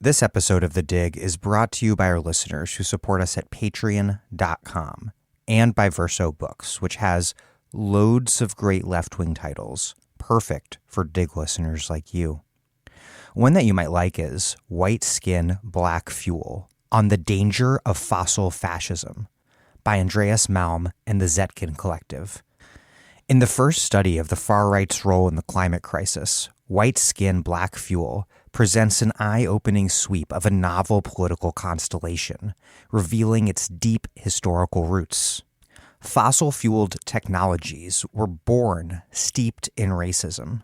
This episode of The Dig is brought to you by our listeners who support us at patreon.com and by Verso Books, which has loads of great left-wing titles, perfect for Dig listeners like you. One that you might like is White Skin, Black Fuel, On the Danger of Fossil Fascism by Andreas Malm and the Zetkin Collective. In the first study of the far-right's role in the climate crisis, White Skin, Black Fuel presents an eye-opening sweep of a novel political constellation, revealing its deep historical roots. Fossil-fueled technologies were born steeped in racism.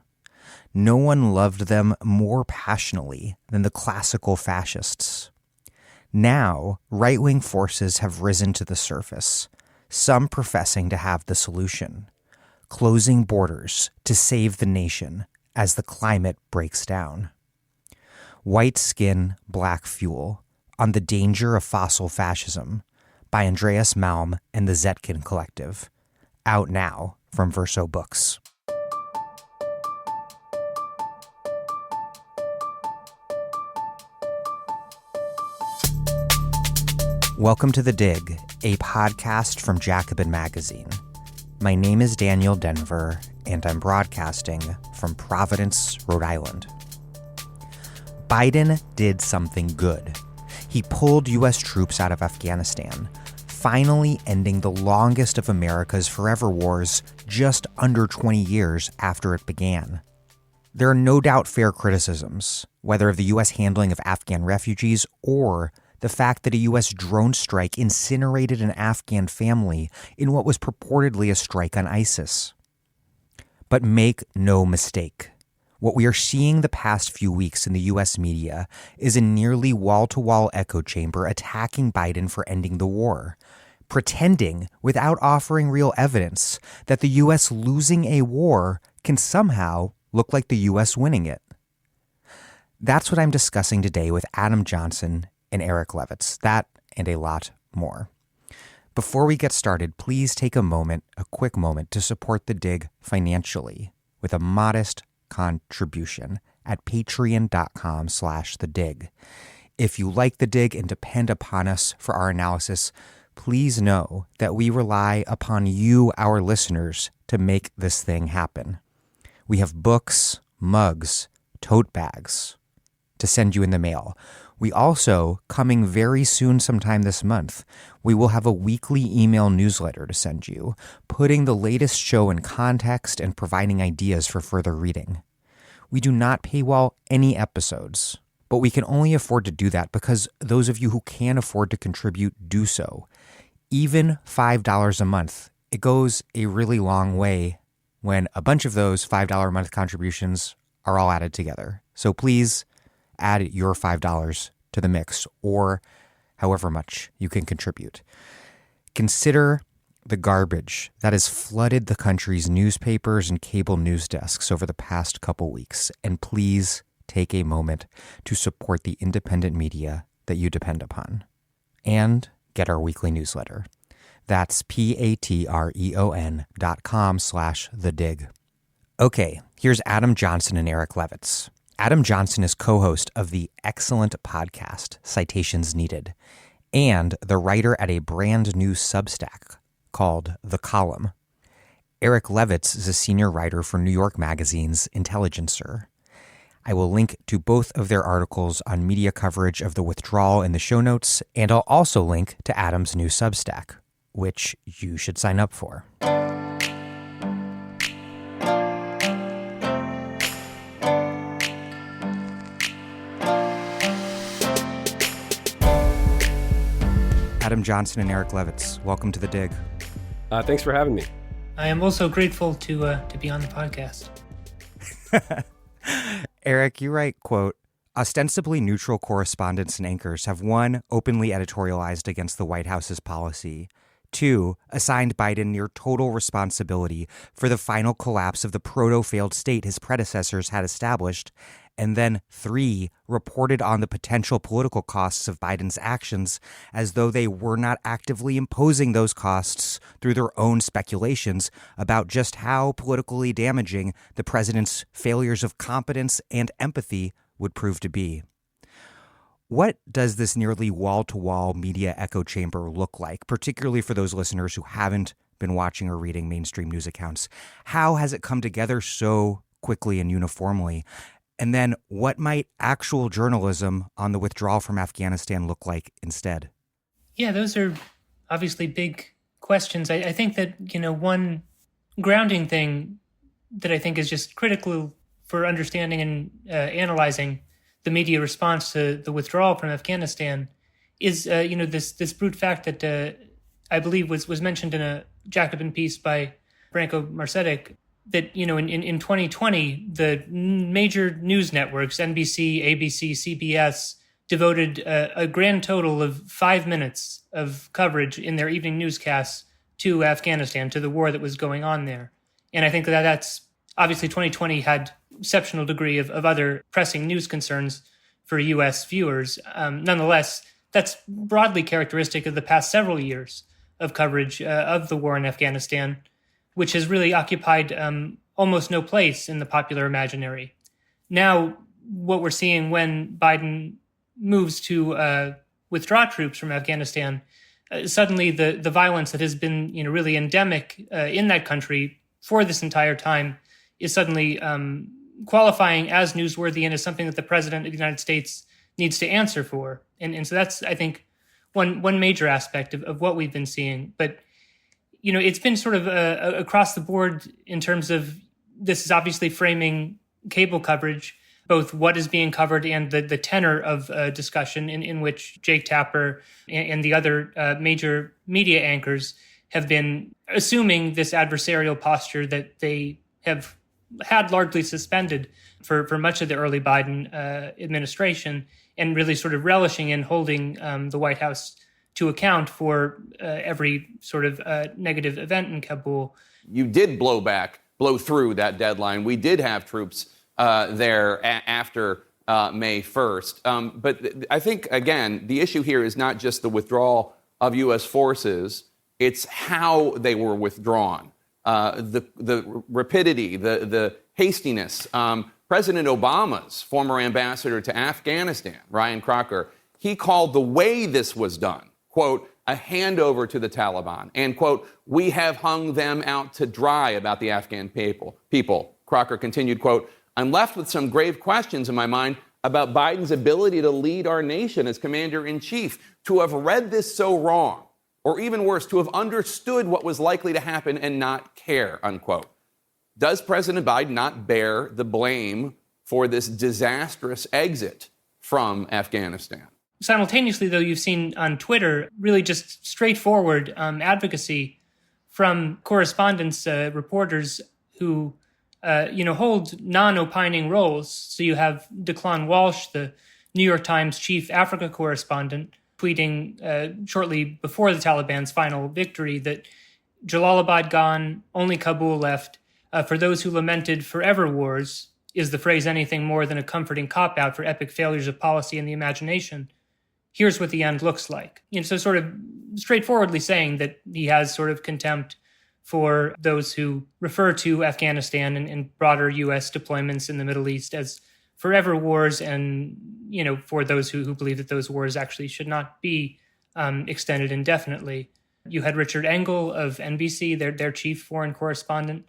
No one loved them more passionately than the classical fascists. Now, right-wing forces have risen to the surface, some professing to have the solution, closing borders to save the nation as the climate breaks down. White Skin, Black Fuel, On the Danger of Fossil Fascism by Andreas Malm and the Zetkin Collective. Out now from Verso Books. Welcome to The Dig, a podcast from Jacobin Magazine. My name is Daniel Denver, and I'm broadcasting from Providence, Rhode Island. Biden did something good. He pulled U.S. troops out of Afghanistan, finally ending the longest of America's forever wars just under 20 years after it began. There are no doubt fair criticisms, whether of the U.S. handling of Afghan refugees or the fact that a U.S. drone strike incinerated an Afghan family in what was purportedly a strike on ISIS. But make no mistake. What we are seeing the past few weeks in the U.S. media is a nearly wall-to-wall echo chamber attacking Biden for ending the war, pretending, without offering real evidence, that the U.S. losing a war can somehow look like the U.S. winning it. That's what I'm discussing today with Adam Johnson and Eric Levitz, that and a lot more. Before we get started, please take a quick moment to support The Dig financially with a modest contribution at patreon.com/thedig. If you like The Dig and depend upon us for our analysis, please know that we rely upon you, our listeners, to make this thing happen. We have books, mugs, tote bags to send you in the mail. We also, coming very soon sometime this month, we will have a weekly email newsletter to send you, putting the latest show in context and providing ideas for further reading. We do not paywall any episodes, but we can only afford to do that because those of you who can afford to contribute do so. Even $5 a month, it goes a really long way when a bunch of those $5 a month contributions are all added together. So please add your $5 to the mix, or however much you can contribute. Consider the garbage that has flooded the country's newspapers and cable news desks over the past couple weeks, and please take a moment to support the independent media that you depend upon. And get our weekly newsletter. That's patreon.com/thedig. Okay, here's Adam Johnson and Eric Levitz. Adam Johnson is co-host of the excellent podcast, Citations Needed, and the writer at a brand new Substack called The Column. Eric Levitz is a senior writer for New York Magazine's Intelligencer. I will link to both of their articles on media coverage of the withdrawal in the show notes, and I'll also link to Adam's new Substack, which you should sign up for. Adam Johnson and Eric Levitz, welcome to The Dig. Thanks for having me. I am also grateful to be on the podcast. Eric, you write, quote, ostensibly neutral correspondents and anchors have, 1, openly editorialized against the White House's policy, 2, assigned Biden near total responsibility for the final collapse of the proto-failed state his predecessors had established, and then 3, reported on the potential political costs of Biden's actions as though they were not actively imposing those costs through their own speculations about just how politically damaging the president's failures of competence and empathy would prove to be. What does this nearly wall-to-wall media echo chamber look like, particularly for those listeners who haven't been watching or reading mainstream news accounts? How has it come together so quickly and uniformly? And then what might actual journalism on the withdrawal from Afghanistan look like instead? Yeah, those are obviously big questions. I think that, one grounding thing that I think is just critical for understanding and analyzing the media response to the withdrawal from Afghanistan is, this brute fact that I believe was mentioned in a Jacobin piece by Branko Marcetic, that, in 2020, the major news networks, NBC, ABC, CBS, devoted a grand total of 5 minutes of coverage in their evening newscasts to Afghanistan, to the war that was going on there. And I think that's obviously 2020 had exceptional degree of other pressing news concerns for U.S. viewers. Nonetheless, that's broadly characteristic of the past several years of coverage of the war in Afghanistan, which has really occupied almost no place in the popular imaginary. Now, what we're seeing when Biden moves to withdraw troops from Afghanistan, suddenly the violence that has been really endemic in that country for this entire time is suddenly qualifying as newsworthy and as something that the president of the United States needs to answer for. And so that's, I think, one major aspect of what we've been seeing. But, it's been sort of across the board in terms of this is obviously framing cable coverage, both what is being covered and the tenor of discussion in which Jake Tapper and the other major media anchors have been assuming this adversarial posture that they have had largely suspended for much of the early Biden administration, and really sort of relishing in holding the White House to account for every sort of negative event in Kabul. You did blow through that deadline. We did have troops there after May 1st. But I think, again, the issue here is not just the withdrawal of U.S. forces, it's how they were withdrawn. The rapidity, the hastiness. President Obama's former ambassador to Afghanistan, Ryan Crocker, he called the way this was done, quote, a handover to the Taliban, and, quote, we have hung them out to dry about the Afghan people. Crocker continued, quote, I'm left with some grave questions in my mind about Biden's ability to lead our nation as commander-in-chief. To have read this so wrong, or even worse, to have understood what was likely to happen and not care, unquote. Does President Biden not bear the blame for this disastrous exit from Afghanistan? Simultaneously, though, you've seen on Twitter really just straightforward advocacy from correspondents, reporters who, hold non-opining roles. So you have Declan Walsh, the New York Times chief Africa correspondent, tweeting shortly before the Taliban's final victory that Jalalabad gone, only Kabul left. For those who lamented forever wars, is the phrase anything more than a comforting cop-out for epic failures of policy and the imagination? Here's what the end looks like. So sort of straightforwardly saying that he has sort of contempt for those who refer to Afghanistan and broader U.S. deployments in the Middle East as forever wars, and, for those who believe that those wars actually should not be extended indefinitely. You had Richard Engel of NBC, their chief foreign correspondent,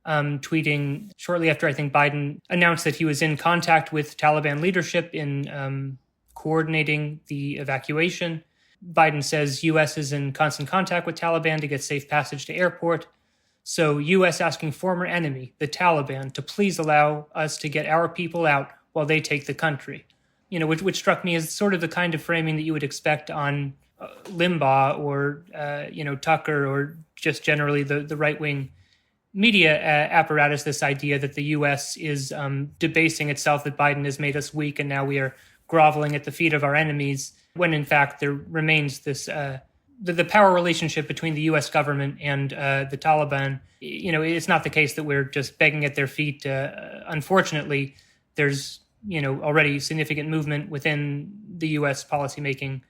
tweeting shortly after I think Biden announced that he was in contact with Taliban leadership in coordinating the evacuation. Biden says U.S. is in constant contact with Taliban to get safe passage to airport. So U.S. asking former enemy, the Taliban, to please allow us to get our people out while they take the country. Which struck me as sort of the kind of framing that you would expect on Limbaugh or, Tucker, or just generally the right-wing media apparatus, this idea that the U.S. is debasing itself, that Biden has made us weak and now we are groveling at the feet of our enemies, when in fact there remains this the power relationship between the U.S. government and the Taliban. It's not the case that we're just begging at their feet. Unfortunately, there's already significant movement within the U.S. policymaking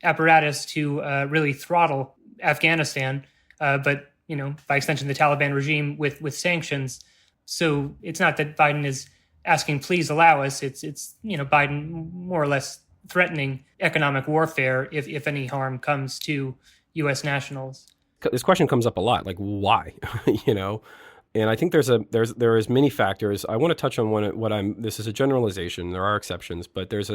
apparatus to really throttle Afghanistan, but by extension the Taliban regime with sanctions. So it's not that Biden is asking, please allow us. It's Biden more or less threatening economic warfare if any harm comes to U.S. nationals. This question comes up a lot, like why, you know? And I think there is many factors. I want to touch on this is a generalization. There are exceptions, but there's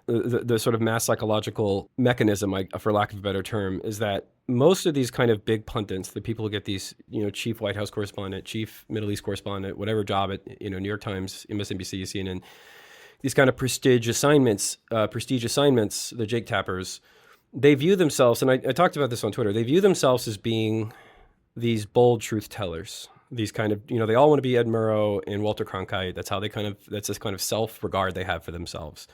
the sort of mass psychological mechanism, for lack of a better term, is that most of these kind of big pundits, the people who get these, you know, chief White House correspondent, chief Middle East correspondent, whatever job at, you know, New York Times, MSNBC, CNN, these kind of prestige assignments, the Jake Tappers, they view themselves, and I talked about this on Twitter, they view themselves as being these bold truth tellers. These kind of, you know, they all want to be Ed Murrow and Walter Cronkite. That's this kind of self-regard they have for themselves.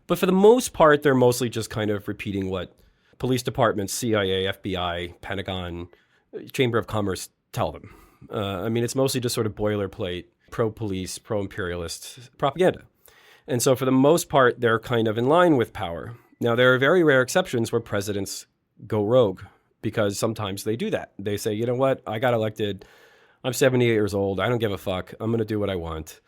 But for the most part, they're mostly just kind of repeating what police departments, CIA, FBI, Pentagon, Chamber of Commerce tell them. I mean, it's mostly just sort of boilerplate, pro-police, pro-imperialist propaganda. And so for the most part, they're kind of in line with power. Now, there are very rare exceptions where presidents go rogue, because sometimes they do that. They say, you know what, I got elected, I'm 78 years old, I don't give a fuck, I'm going to do what I want.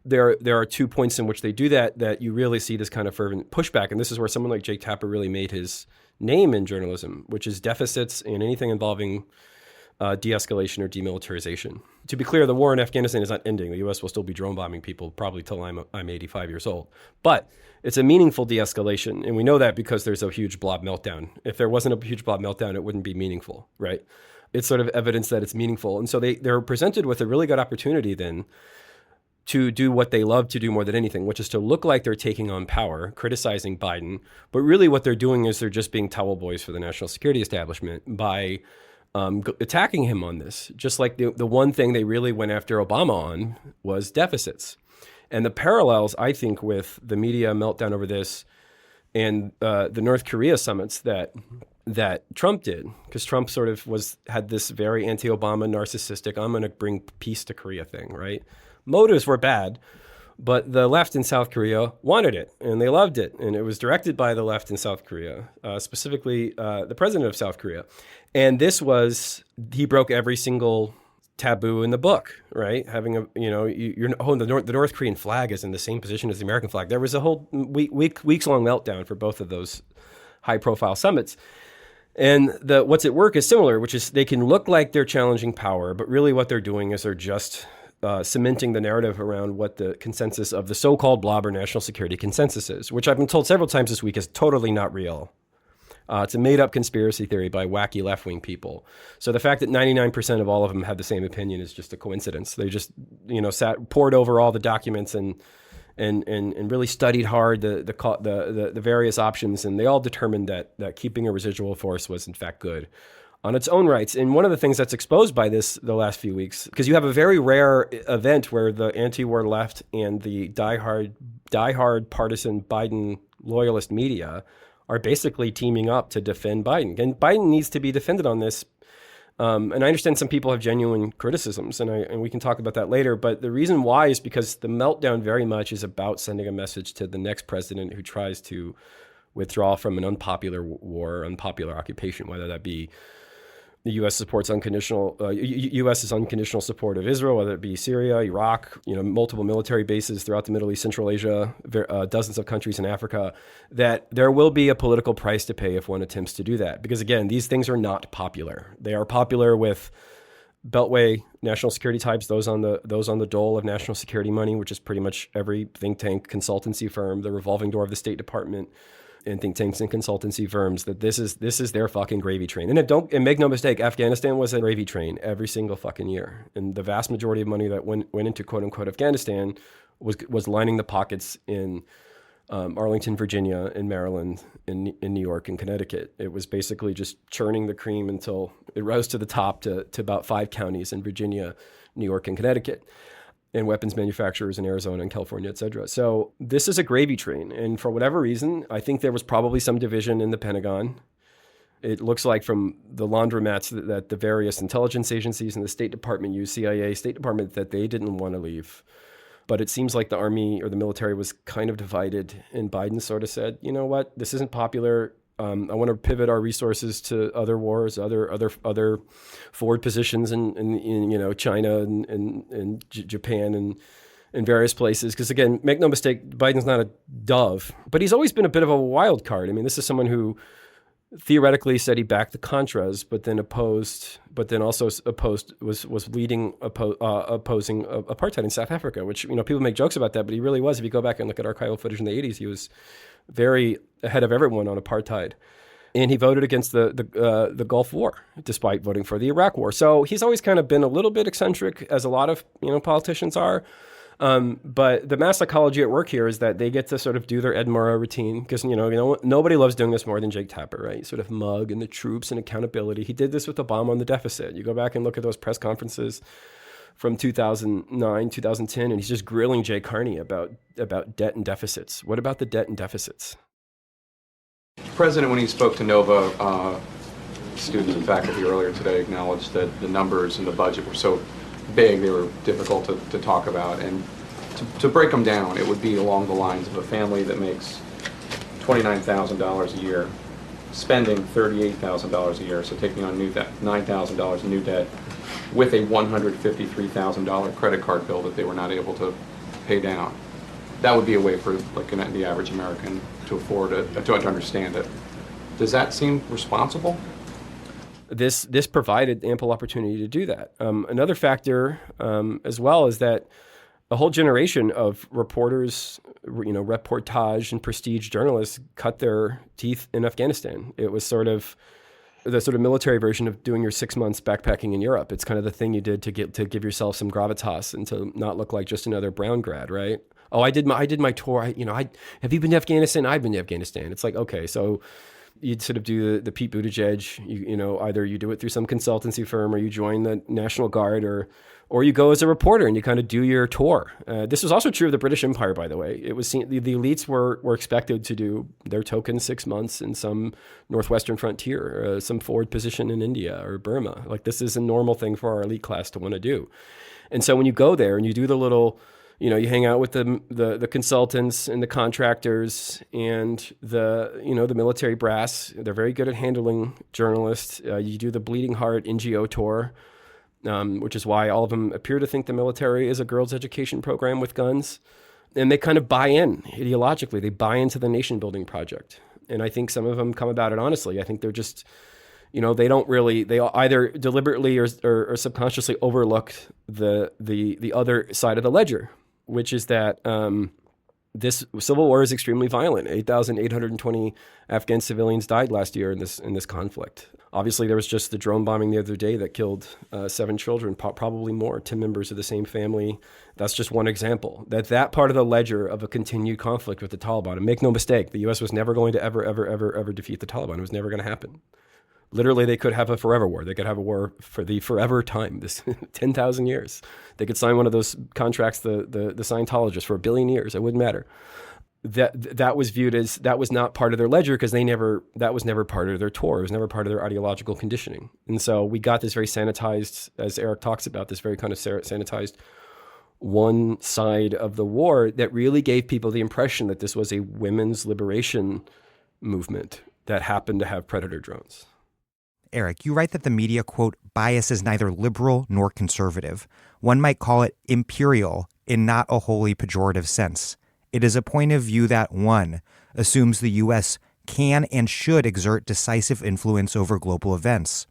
There are 2 points in which they do that you really see this kind of fervent pushback. And this is where someone like Jake Tapper really made his name in journalism, which is deficits in anything involving de-escalation or demilitarization. To be clear, the war in Afghanistan is not ending. The U.S. will still be drone bombing people probably till I'm 85 years old. But it's a meaningful de-escalation, and we know that because there's a huge blob meltdown. If there wasn't a huge blob meltdown, it wouldn't be meaningful, right? It's sort of evidence that it's meaningful. And so they're presented with a really good opportunity then to do what they love to do more than anything, which is to look like they're taking on power, criticizing Biden. But really what they're doing is they're just being towel boys for the national security establishment by attacking him on this. Just like the one thing they really went after Obama on was deficits. And the parallels, I think, with the media meltdown over this and the North Korea summits that Trump did, because Trump sort of had this very anti-Obama, narcissistic, I'm going to bring peace to Korea thing, right? Motives were bad, but the left in South Korea wanted it, and they loved it. And it was directed by the left in South Korea, specifically the president of South Korea. And he broke every single taboo in the book, right? Having the North Korean flag is in the same position as the American flag. There was a whole weeks-long meltdown for both of those high-profile summits. And what's at work is similar, which is they can look like they're challenging power, but really what they're doing is they're just cementing the narrative around what the consensus of the so-called blob or national security consensus is, which I've been told several times this week is totally not real. It's a made-up conspiracy theory by wacky left-wing people. So the fact that 99% of all of them have the same opinion is just a coincidence. They just, poured over all the documents and really studied hard the various options, and they all determined that keeping a residual force was in fact good on its own rights. And one of the things that's exposed by this the last few weeks, because you have a very rare event where the anti-war left and the diehard partisan Biden loyalist media are basically teaming up to defend Biden. And Biden needs to be defended on this. And I understand some people have genuine criticisms, and we can talk about that later. But the reason why is because the meltdown very much is about sending a message to the next president who tries to withdraw from an unpopular war, unpopular occupation, whether that be the U.S. supports U.S.'s unconditional support of Israel, whether it be Syria, Iraq, multiple military bases throughout the Middle East, Central Asia, dozens of countries in Africa, that there will be a political price to pay if one attempts to do that. Because again, these things are not popular. They are popular with Beltway national security types, those on the dole of national security money, which is pretty much every think tank, consultancy firm, the revolving door of the State Department, and think tanks and consultancy firms, that this is their fucking gravy train. And make no mistake, Afghanistan was a gravy train every single fucking year. And the vast majority of money that went into quote unquote Afghanistan was lining the pockets in Arlington, Virginia, in Maryland, in New York, and Connecticut. It was basically just churning the cream until it rose to the top to about 5 counties in Virginia, New York, and Connecticut, and weapons manufacturers in Arizona and California, et cetera. So this is a gravy train. And for whatever reason, I think there was probably some division in the Pentagon. It looks like from the laundromats that the various intelligence agencies and the State Department used, CIA, State Department, that they didn't want to leave. But it seems like the Army or the military was kind of divided. And Biden sort of said, you know what, this isn't popular. I want to pivot our resources to other wars, other forward positions in China and Japan and in various places. Because again, make no mistake, Biden's not a dove, but he's always been a bit of a wild card. I mean, this is someone who theoretically said he backed the Contras, but then was leading opposing apartheid in South Africa, which, people make jokes about that, but he really was. If you go back and look at archival footage in the 80s, he was very ahead of everyone on apartheid. And he voted against the Gulf War, despite voting for the Iraq War. So he's always kind of been a little bit eccentric, as a lot of politicians are. But the mass psychology at work here is that they get to sort of do their Ed Murrah routine, because nobody loves doing this more than Jake Tapper, right? Sort of mug and the troops and accountability. He did this with Obama on the deficit. You go back and look at those press conferences from 2009, 2010, and he's just grilling Jay Carney about debt and deficits. What about the debt and deficits? The president, when he spoke to NOVA students and faculty earlier today, acknowledged that the numbers in the budget were so big they were difficult to talk about. And to break them down, it would be along the lines of a family that makes $29,000 a year, spending $38,000 a year, so taking on $9,000 in new debt, with a $153,000 credit card bill that they were not able to pay down. That would be a way for the average American to afford it, to understand it. Does that seem responsible? This provided ample opportunity to do that. Another factor as well is that a whole generation of reporters, reportage and prestige journalists cut their teeth in Afghanistan. It was sort of the military version of doing your 6 months backpacking in Europe. It's kind of the thing you did to give yourself some gravitas and to not look like just another brown grad, right? Oh, I did my tour. Have you been to Afghanistan? I've been to Afghanistan. It's like, okay, so you'd sort of do the Pete Buttigieg. Either you do it through some consultancy firm, or you join the National Guard, or you go as a reporter and you kind of do your tour. This was also true of the British Empire, by the way. It was seen, the elites were expected to do their token 6 months in some northwestern frontier, some forward position in India or Burma. Like, this is a normal thing for our elite class to want to do. And so when you go there and you do the little, you hang out with the consultants and the contractors and the military brass. They're very good at handling journalists. You do the Bleeding Heart NGO tour, which is why all of them appear to think the military is a girls' education program with guns. And they kind of buy in ideologically. They buy into the nation building project. And I think some of them come about it honestly. I think they're just, they either deliberately or subconsciously overlooked the other side of the ledger, which is that this civil war is extremely violent. 8,820 Afghan civilians died last year in this conflict. Obviously, there was just the drone bombing the other day that killed 7 children, probably more, 10 members of the same family. That's just one example. That part of the ledger of a continued conflict with the Taliban. And make no mistake, the U.S. was never going to ever defeat the Taliban. It was never going to happen. Literally, they could have a forever war. They could have a war for the forever time, this 10,000 years. They could sign one of those contracts, the Scientologists, for 1 billion years. It wouldn't matter. That was viewed as, that was not part of their ledger, because that was never part of their tour. It was never part of their ideological conditioning. And so we got this very sanitized, as Eric talks about, this very kind of sanitized one side of the war that really gave people the impression that this was a women's liberation movement that happened to have Predator drones. Eric, you write that the media, quote, bias is neither liberal nor conservative. One might call it imperial in not a wholly pejorative sense. It is a point of view that, 1, assumes the U.S. can and should exert decisive influence over global events.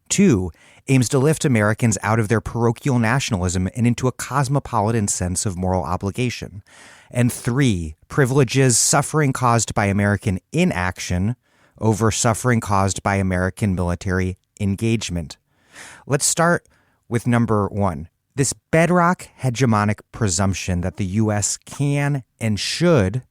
2, aims to lift Americans out of their parochial nationalism and into a cosmopolitan sense of moral obligation. And 3, privileges suffering caused by American inaction over suffering caused by American military engagement. Let's start with number 1. This bedrock hegemonic presumption that the U.S. can and should,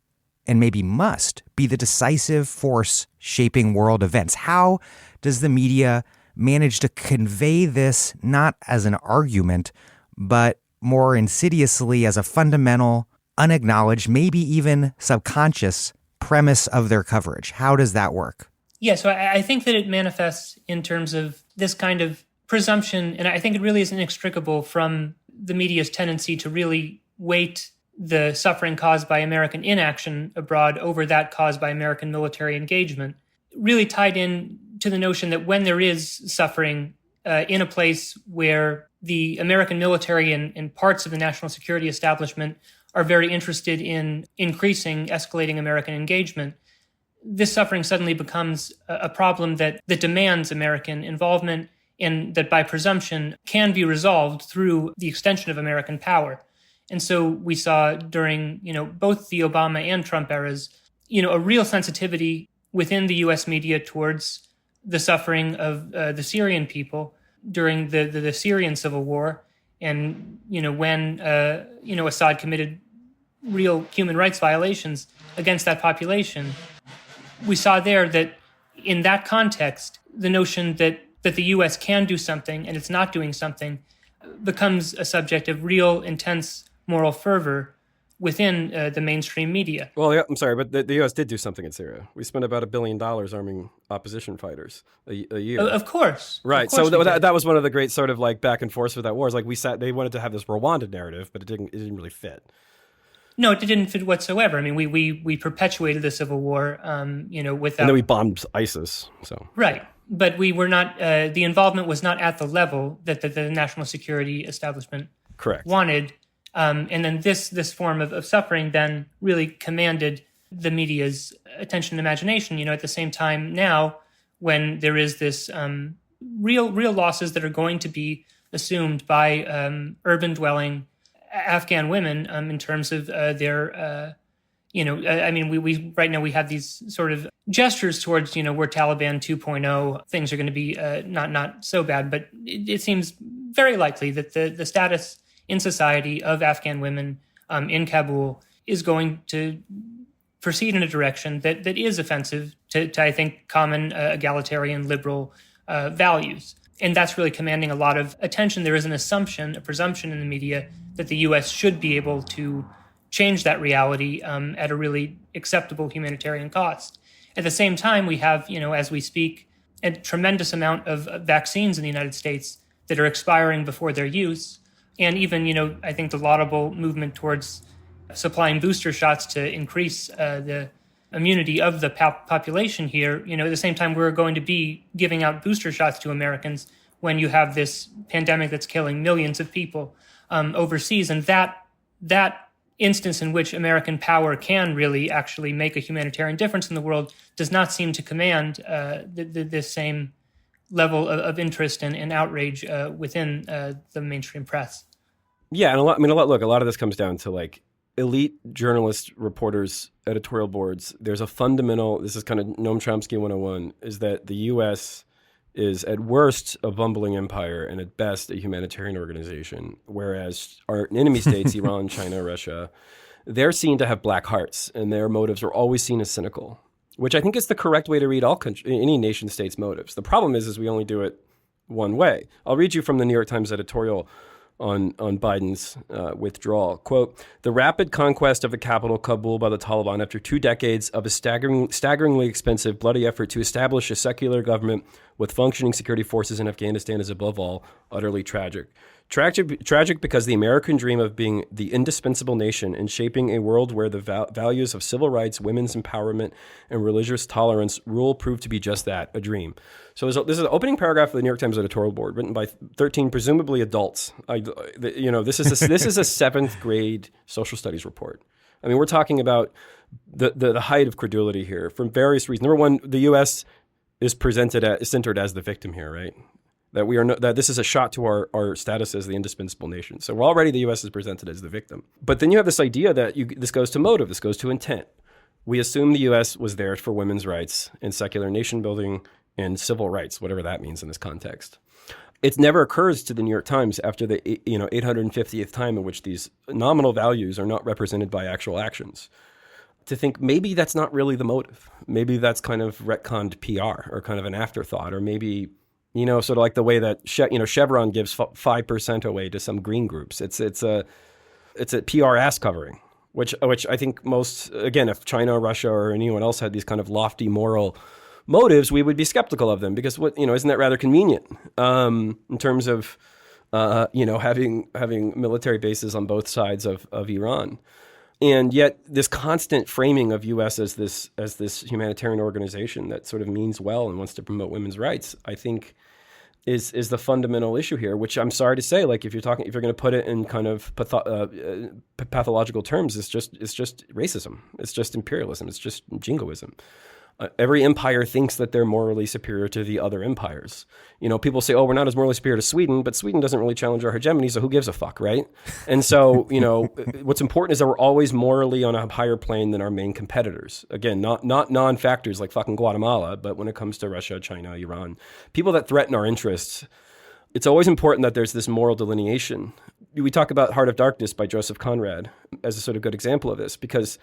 and maybe must, be the decisive force shaping world events. How does the media manage to convey this not as an argument, but more insidiously as a fundamental, unacknowledged, maybe even subconscious premise of their coverage? How does that work? Yeah, so I think that it manifests in terms of this kind of presumption, and I think it really is inextricable from the media's tendency to really weight the suffering caused by American inaction abroad over that caused by American military engagement, really tied in to the notion that when there is suffering in a place where the American military and parts of the national security establishment are very interested in increasing, escalating American engagement, this suffering suddenly becomes a problem that demands American involvement and that by presumption can be resolved through the extension of American power. And so we saw during, both the Obama and Trump eras, a real sensitivity within the U.S. media towards the suffering of the Syrian people during the Syrian civil war. And, when, Assad committed real human rights violations against that population, we saw there that in that context, the notion that the U.S. can do something and it's not doing something becomes a subject of real intense moral fervor within the mainstream media. Well, yeah, I'm sorry, but the U.S. did do something in Syria. We spent about $1 billion arming opposition fighters a year. Of course. Right. Of course that was one of the great sort of like back and forth with that war. Is like they wanted to have this Rwanda narrative, but it didn't really fit. No, it didn't fit whatsoever. I mean, we perpetuated the civil war, without... And then we bombed ISIS, so... Right. But we were not... the involvement was not at the level that the national security establishment wanted. And then this form of suffering then really commanded the media's attention and imagination. At the same time now, when there is this real losses that are going to be assumed by urban-dwelling Afghan women in terms of their, we right now we have these sort of gestures towards, we're Taliban 2.0, things are going to be not so bad, but it seems very likely that the status in society of Afghan women in Kabul is going to proceed in a direction that is offensive to I think, common egalitarian liberal values. And that's really commanding a lot of attention. There is an assumption, a presumption in the media that the U.S. should be able to change that reality at a really acceptable humanitarian cost. At the same time, we have, as we speak, a tremendous amount of vaccines in the United States that are expiring before their use. And even, I think the laudable movement towards supplying booster shots to increase the immunity of the population here, at the same time, we're going to be giving out booster shots to Americans when you have this pandemic that's killing millions of people overseas. And that instance in which American power can really actually make a humanitarian difference in the world does not seem to command the same level of interest and outrage within the mainstream press. Yeah, and a lot of this comes down to like elite journalists, reporters, editorial boards. There's a fundamental, this is kind of Noam Chomsky 101, is that the U.S. is at worst a bumbling empire and at best a humanitarian organization, whereas our enemy states, Iran, China, Russia, they're seen to have black hearts and their motives are always seen as cynical, which I think is the correct way to read any nation state's motives. The problem is we only do it one way. I'll read you from the New York Times editorial on Biden's withdrawal. Quote, "The rapid conquest of the capital, Kabul, by the Taliban after 2 decades of a staggeringly expensive, bloody effort to establish a secular government with functioning security forces in Afghanistan is above all utterly tragic. Tragic because the American dream of being the indispensable nation and shaping a world where the values of civil rights, women's empowerment, and religious tolerance rule proved to be just that, a dream." So this is an opening paragraph of the New York Times editorial board written by 13 presumably adults. This is a 7th grade social studies report. I mean, we're talking about the height of credulity here for various reasons. Number one, the U.S. is centered as the victim here, right? That this is a shot to our status as the indispensable nation. So already the U.S. is presented as the victim. But then you have this idea that this goes to motive, this goes to intent. We assume the U.S. was there for women's rights and secular nation building and civil rights, whatever that means in this context. It never occurs to the New York Times after the 850th time in which these nominal values are not represented by actual actions to think maybe that's not really the motive. Maybe that's kind of retconned PR or kind of an afterthought, or maybe sort of like the way that Chevron gives 5% away to some green groups. It's a PR ass covering, which I think most, again, if China, Russia, or anyone else had these kind of lofty moral motives, we would be skeptical of them because isn't that rather convenient in terms of having military bases on both sides of Iran. And yet this constant framing of U.S. as this humanitarian organization that sort of means well and wants to promote women's rights, I think is the fundamental issue here, which I'm sorry to say, like if you're going to put it in kind of pathological terms, it's just racism. It's just imperialism. It's just jingoism. Every empire thinks that they're morally superior to the other empires. People say, oh, we're not as morally superior to Sweden, but Sweden doesn't really challenge our hegemony, so who gives a fuck, right? And so, what's important is that we're always morally on a higher plane than our main competitors. Again, not non-factors like fucking Guatemala, but when it comes to Russia, China, Iran, people that threaten our interests, it's always important that there's this moral delineation. We talk about Heart of Darkness by Joseph Conrad as a sort of good example of this, because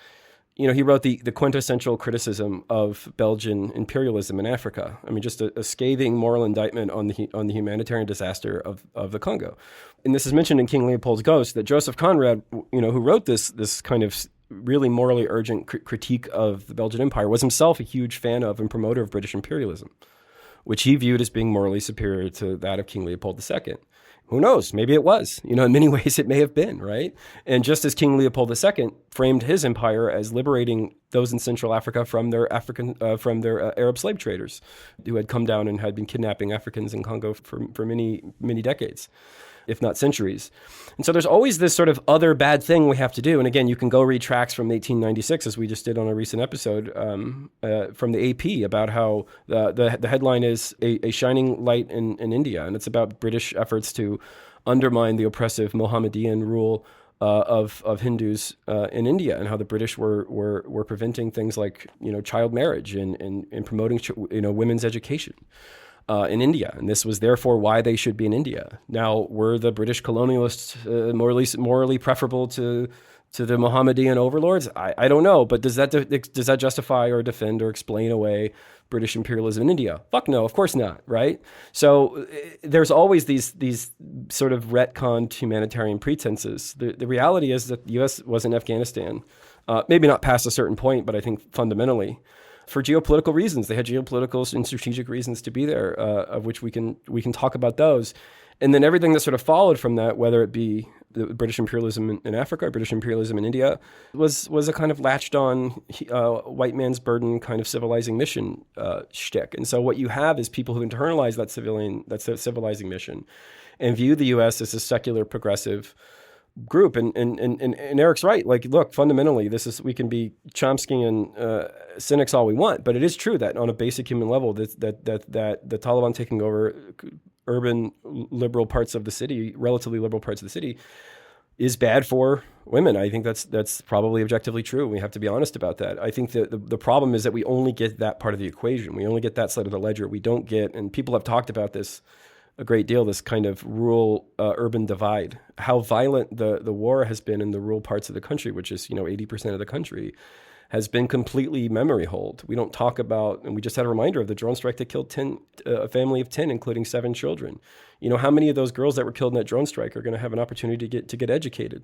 he wrote the quintessential criticism of Belgian imperialism in Africa. I mean, just a scathing moral indictment on the humanitarian disaster of the Congo. And this is mentioned in King Leopold's Ghost, that Joseph Conrad, who wrote this kind of really morally urgent critique of the Belgian Empire, was himself a huge fan of and promoter of British imperialism, which he viewed as being morally superior to that of King Leopold II. Who knows? Maybe it was. In many ways it may have been, right? And just as King Leopold II framed his empire as liberating those in Central Africa from their Arab slave traders who had come down and had been kidnapping Africans in Congo for many, many decades, if not centuries. And so there's always this sort of other bad thing we have to do. And again, you can go read tracts from 1896, as we just did on a recent episode, from the AP, about how the headline is a shining light in India. And it's about British efforts to undermine the oppressive Mohammedan rule of Hindus in India, and how the British were preventing things like child marriage and promoting women's education in India, and this was therefore why they should be in India. Now, were the British colonialists morally preferable to the Mohammedan overlords? I don't know, but does that justify or defend or explain away British imperialism in India? Fuck no, of course not, right? So there's always these sort of retconned humanitarian pretenses. The reality is that the U.S. was in Afghanistan, maybe not past a certain point, but I think fundamentally, for geopolitical reasons. They had geopolitical and strategic reasons to be there, of which we can talk about those. And then everything that sort of followed from that, whether it be the British imperialism in Africa or British imperialism in India, was a kind of latched on white man's burden kind of civilizing mission shtick. And so what you have is people who internalize that civilizing mission and view the U.S. as a secular progressive group. And Eric's right. Like, look, fundamentally, we can be Chomsky and cynics all we want, but it is true that on a basic human level, that the Taliban taking over urban liberal parts of the city, relatively liberal parts of the city, is bad for women. I think that's probably objectively true. We have to be honest about that. I think that the problem is that we only get that part of the equation. We only get that side of the ledger. We don't get, and people have talked about this a great deal, this kind of rural urban divide, how violent the war has been in the rural parts of the country, which is 80% of the country, has been completely memory hold. We don't talk about, and we just had a reminder of the drone strike that killed a family of 10, including 7 children. How many of those girls that were killed in that drone strike are going to have an opportunity to get educated?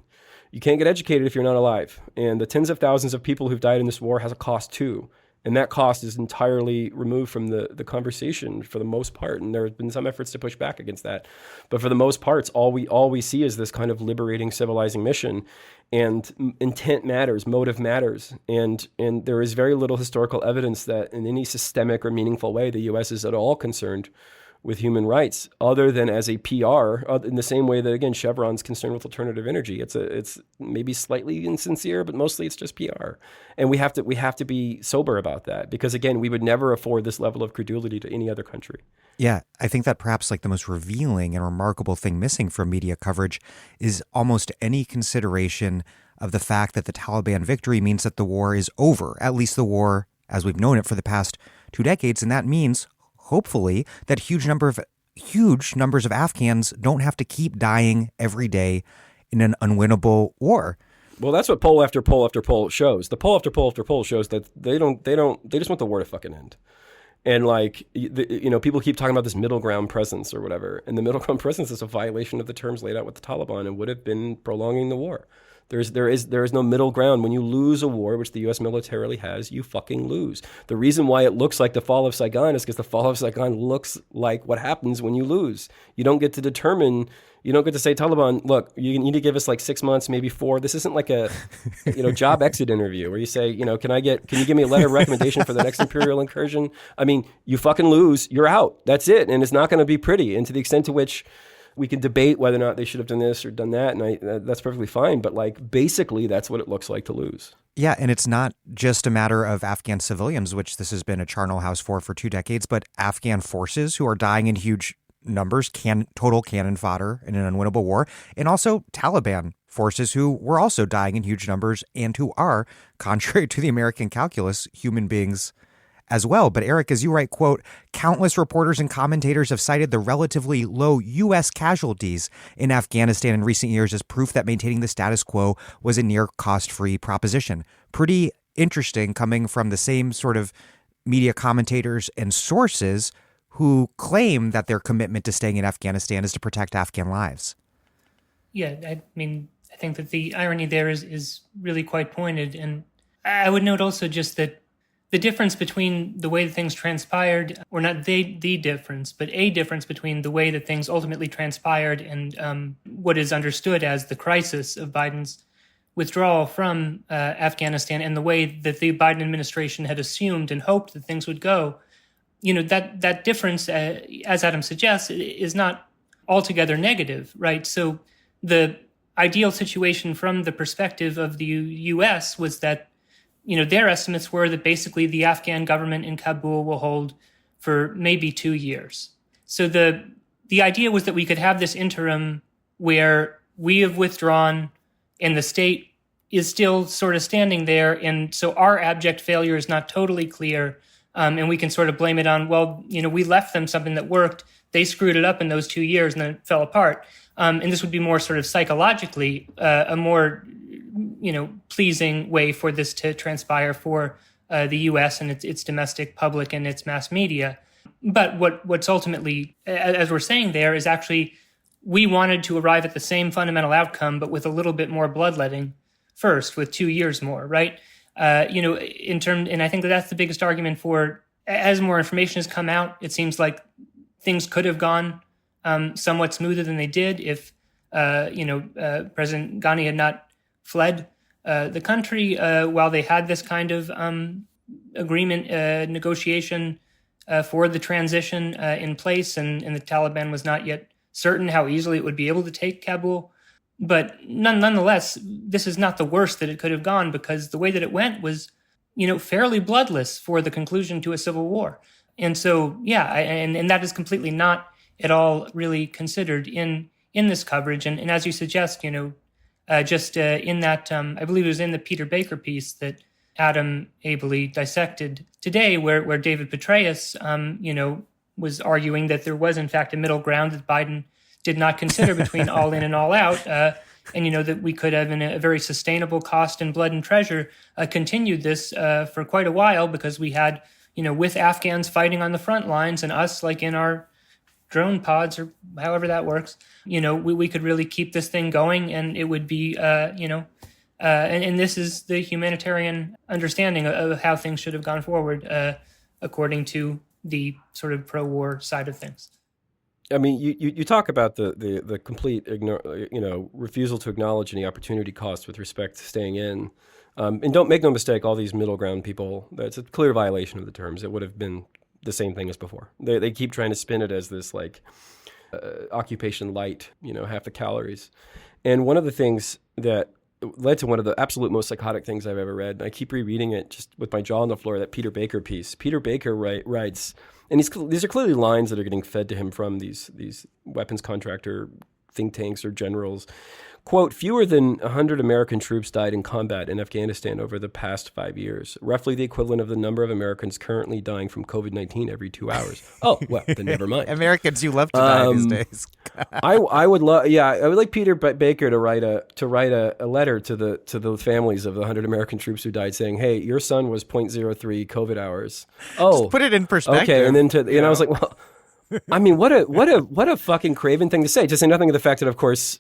You can't get educated if you're not alive. And the tens of thousands of people who've died in this war has a cost too. And that cost is entirely removed from the conversation for the most part. And there have been some efforts to push back against that. But for the most part, all we see is this kind of liberating, civilizing mission. And intent matters, motive matters. And there is very little historical evidence that in any systemic or meaningful way the U.S. is at all concerned with human rights, other than as a PR, in the same way that, again, Chevron's concerned with alternative energy. It's maybe slightly insincere, but mostly it's just PR. And we have to be sober about that, because, again, we would never afford this level of credulity to any other country. Yeah, I think that perhaps like the most revealing and remarkable thing missing from media coverage is almost any consideration of the fact that the Taliban victory means that the war is over, at least the war as we've known it for the past 2 decades. And that means, hopefully, that huge numbers of Afghans don't have to keep dying every day in an unwinnable war. Well, that's what poll after poll after poll shows. The poll after poll after poll shows that they just want the war to fucking end. And people keep talking about this middle ground presence or whatever. And the middle ground presence is a violation of the terms laid out with the Taliban and would have been prolonging the war. There is no middle ground. When you lose a war, which the U.S. militarily has, you fucking lose. The reason why it looks like the fall of Saigon is because the fall of Saigon looks like what happens when you lose. You don't get to determine. You don't get to say, Taliban, look, you need to give us like 6 months, maybe 4. This isn't like a, job exit interview where you say, can you give me a letter of recommendation for the next imperial incursion? I mean, you fucking lose, you're out. That's it. And it's not going to be pretty. And to the extent to which we can debate whether or not they should have done this or done that, and that's perfectly fine. But like, basically, that's what it looks like to lose. Yeah, and it's not just a matter of Afghan civilians, which this has been a charnel house for 2 decades, but Afghan forces who are dying in huge numbers, total cannon fodder in an unwinnable war, and also Taliban forces who were also dying in huge numbers and who are, contrary to the American calculus, human beings as well. But Eric, as you write, quote, countless reporters and commentators have cited the relatively low U.S. casualties in Afghanistan in recent years as proof that maintaining the status quo was a near cost-free proposition. Pretty interesting coming from the same sort of media commentators and sources who claim that their commitment to staying in Afghanistan is to protect Afghan lives. Yeah, I mean, I think that the irony there is really quite pointed. And I would note also just that the difference between the way that things transpired, or not the difference, but a difference between the way that things ultimately transpired and what is understood as the crisis of Biden's withdrawal from Afghanistan and the way that the Biden administration had assumed and hoped that things would go. That difference, as Adam suggests, is not altogether negative, right? So the ideal situation from the perspective of the U.S. was that, their estimates were that basically the Afghan government in Kabul will hold for maybe 2 years. So the idea was that we could have this interim where we have withdrawn and the state is still sort of standing there. And so our abject failure is not totally clear. And we can sort of blame it on, we left them something that worked. They screwed it up in those 2 years and then it fell apart. And this would be more sort of psychologically a more, pleasing way for this to transpire for the U.S. and its domestic public and its mass media. But what's ultimately, as we're saying there, is actually we wanted to arrive at the same fundamental outcome, but with a little bit more bloodletting first, with 2 years more, right? And I think that's the biggest argument for, as more information has come out, it seems like things could have gone somewhat smoother than they did if, President Ghani had not fled the country while they had this kind of agreement, negotiation for the transition in place, and the Taliban was not yet certain how easily it would be able to take Kabul. But nonetheless, this is not the worst that it could have gone, because the way that it went was, fairly bloodless for the conclusion to a civil war. And so, and that is completely not at all really considered in this coverage. And as you suggest, just in that, I believe it was in the Peter Baker piece that Adam ably dissected today, where David Petraeus, was arguing that there was in fact a middle ground that Biden did not consider between all in and all out, and that we could have, in a very sustainable cost in blood and treasure, continued this for quite a while, because we had, with Afghans fighting on the front lines and us like in our drone pods or however that works, we could really keep this thing going, and it would be, and this is the humanitarian understanding of how things should have gone forward, according to the sort of pro-war side of things. I mean, you talk about the complete refusal to acknowledge any opportunity cost with respect to staying in, and don't make no mistake, all these middle ground people, that's a clear violation of the terms. It would have been the same thing as before. They keep trying to spin it as this occupation light, half the calories. And one of the things that led to one of the absolute most psychotic things I've ever read, and I keep rereading it just with my jaw on the floor, that Peter Baker piece. Peter Baker writes, and these are clearly lines that are getting fed to him from these weapons contractor think tanks or generals. Quote, fewer than 100 American troops died in combat in Afghanistan over the past 5 years, roughly the equivalent of the number of Americans currently dying from COVID-19 every 2 hours. Oh, well, then never mind. Americans, you love to die these days. I would like Peter Baker to write a letter to the families of the 100 American troops who died, saying, "Hey, your son was 0.03 COVID hours." Oh, just put it in perspective. Okay, and then I was like, well. I mean, what a fucking craven thing to say. To say nothing of the fact that, of course,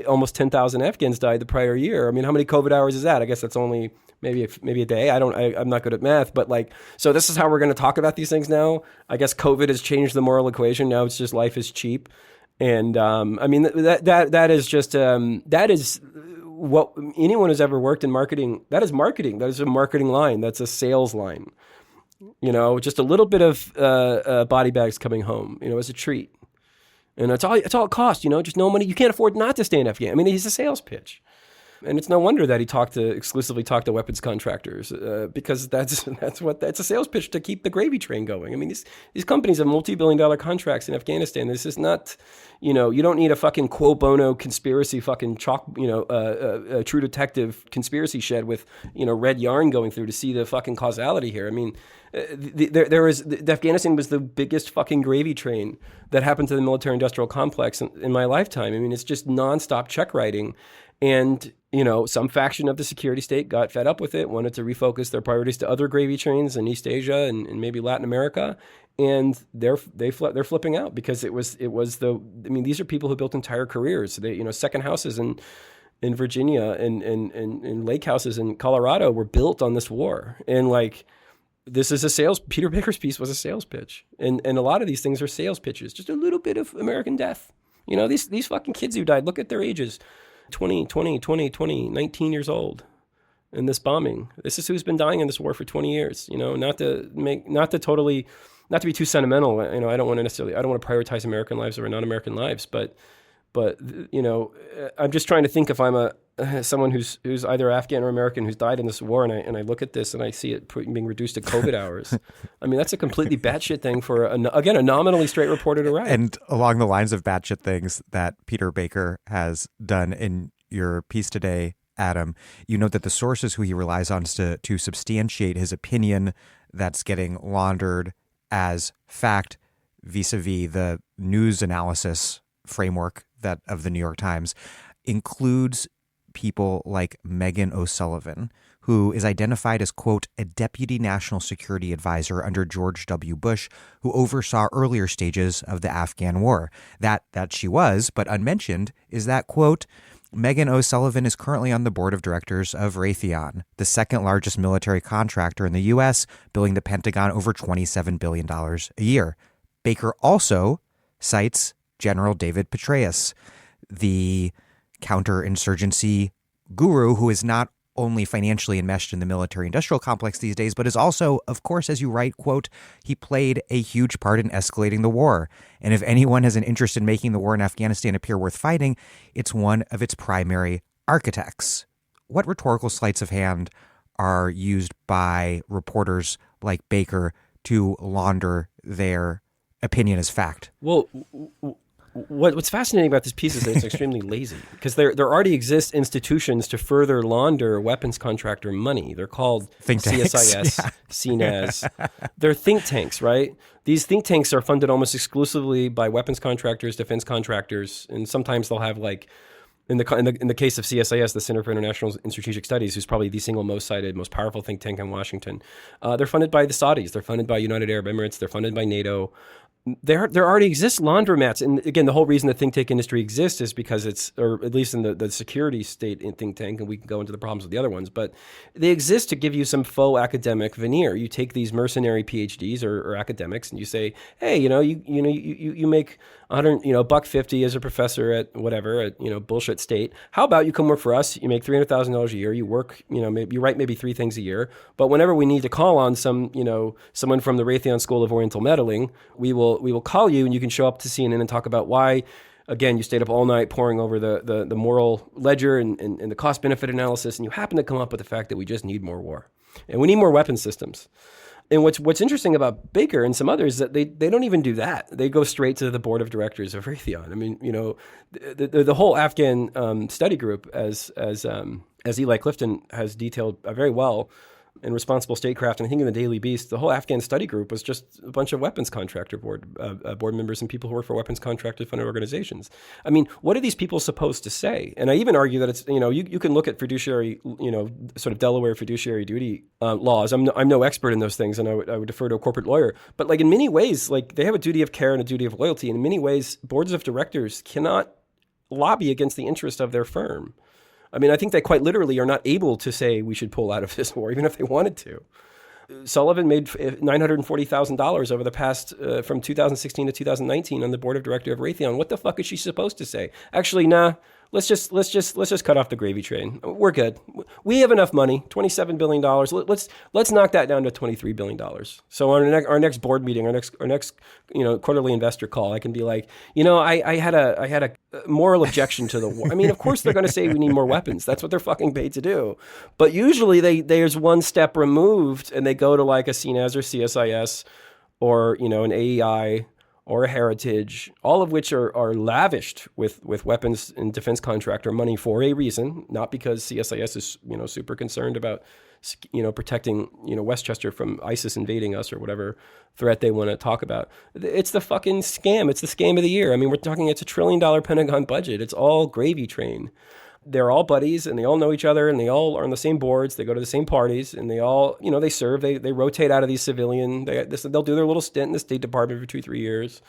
almost 10,000 Afghans died the prior year. I mean, how many COVID hours is that? I guess that's only maybe a day. I'm not good at math, but like, so this is how we're going to talk about these things now. I guess COVID has changed the moral equation. Now it's just life is cheap, and I mean that is just that is what anyone who's ever worked in marketing. That is marketing. That is a marketing line. That's a sales line. Just a little bit of body bags coming home, as a treat. And it's all it costs, just no money. You can't afford not to stay in Afghanistan. I mean, he's a sales pitch. And it's no wonder that he exclusively talked to weapons contractors, because that's a sales pitch to keep the gravy train going. I mean, these companies have multi-billion-dollar contracts in Afghanistan. This is not, you don't need a fucking quo bono conspiracy fucking True Detective conspiracy shed with, red yarn going through to see the fucking causality here. I mean, Afghanistan was the biggest fucking gravy train that happened to the military-industrial complex in my lifetime. I mean, it's just nonstop check writing. And, some faction of the security state got fed up with it, wanted to refocus their priorities to other gravy trains in East Asia and maybe Latin America. And they're flipping out because these are people who built entire careers. They, second houses in Virginia and lake houses in Colorado were built on this war. And like, this is Peter Baker's piece was a sales pitch. And a lot of these things are sales pitches, just a little bit of American death. These fucking kids who died, look at their ages. 19 years old in this bombing. This is who's been dying in this war for 20 years, not to be too sentimental. I don't want to prioritize American lives over non-American lives, but I'm just trying to think if I'm someone who's either Afghan or American who's died in this war, and I look at this and I see it being reduced to COVID hours. I mean, that's a completely batshit thing for a nominally straight reporter to write. And along the lines of batshit things that Peter Baker has done in your piece today, Adam, you note that the sources who he relies on to substantiate his opinion that's getting laundered as fact vis-a-vis the news analysis framework that of the New York Times includes people like Megan O'Sullivan, who is identified as, quote, a deputy national security advisor under George W. Bush, who oversaw earlier stages of the Afghan war. That she was, but unmentioned, is that, quote, Megan O'Sullivan is currently on the board of directors of Raytheon, the second largest military contractor in the U.S., billing the Pentagon over $27 billion a year. Baker also cites General David Petraeus, the counterinsurgency guru who is not only financially enmeshed in the military-industrial complex these days, but is also, of course, as you write, quote, he played a huge part in escalating the war. And if anyone has an interest in making the war in Afghanistan appear worth fighting, it's one of its primary architects. What rhetorical sleights of hand are used by reporters like Baker to launder their opinion as fact? Well, what's fascinating about this piece is that it's extremely lazy, because there already exist institutions to further launder weapons contractor money. They're called think tanks. CSIS, CNAS. They're think tanks, right? These think tanks are funded almost exclusively by weapons contractors, defense contractors, and sometimes they'll have like, in the case of CSIS, the Center for International and Strategic Studies, who's probably the single most cited, most powerful think tank in Washington, they're funded by the Saudis, they're funded by United Arab Emirates, they're funded by NATO. There already exist laundromats. And again, the whole reason the think tank industry exists is because it's, or at least in the security state in think tank, and we can go into the problems with the other ones, but they exist to give you some faux academic veneer. You take these mercenary PhDs or academics and you say, hey, you make $150 as a professor at whatever, at, bullshit state. How about you come work for us? You make $300,000 a year. You work, maybe you write maybe 3 things a year. But whenever we need to call on someone from the Raytheon School of Oriental Meddling, we will call you, and you can show up to CNN and talk about why, again, you stayed up all night poring over the moral ledger and the cost benefit analysis, and you happen to come up with the fact that we just need more war and we need more weapons systems. And what's interesting about Baker and some others is that they don't even do that. They go straight to the board of directors of Raytheon. I mean, the whole Afghan study group, as Eli Clifton has detailed very well, and responsible statecraft, and I think in the Daily Beast, the whole Afghan study group was just a bunch of weapons contractor board members and people who work for weapons contractor funded organizations. I mean, what are these people supposed to say? And I even argue that it's, you can look at fiduciary, sort of Delaware fiduciary duty laws. I'm no expert in those things, and I would defer to a corporate lawyer. But like in many ways, like they have a duty of care and a duty of loyalty. And in many ways, boards of directors cannot lobby against the interest of their firm. I mean, I think they quite literally are not able to say we should pull out of this war, even if they wanted to. Sullivan made $940,000 over the past, from 2016 to 2019 on the board of directors of Raytheon. What the fuck is she supposed to say? Actually, nah. Let's just cut off the gravy train. We're good. We have enough money, $27 billion. Let's knock that down to $23 billion. So on our next board meeting, our next quarterly investor call, I can be like, I had a moral objection to the war. I mean, of course they're going to say we need more weapons. That's what they're fucking paid to do. But usually there's one step removed, and they go to like a CNAS or CSIS or an AEI or a Heritage, all of which are lavished with weapons and defense contractor money for a reason, not because CSIS is super concerned about protecting Westchester from ISIS invading us or whatever threat they want to talk about. It's the fucking scam. It's the scam of the year. I mean, it's $1 trillion Pentagon budget. It's all gravy train. They're all buddies, and they all know each other, and they all are on the same boards. They go to the same parties, and they all, they serve. They rotate out of these civilian. They'll do their little stint in the State Department for 2-3 years.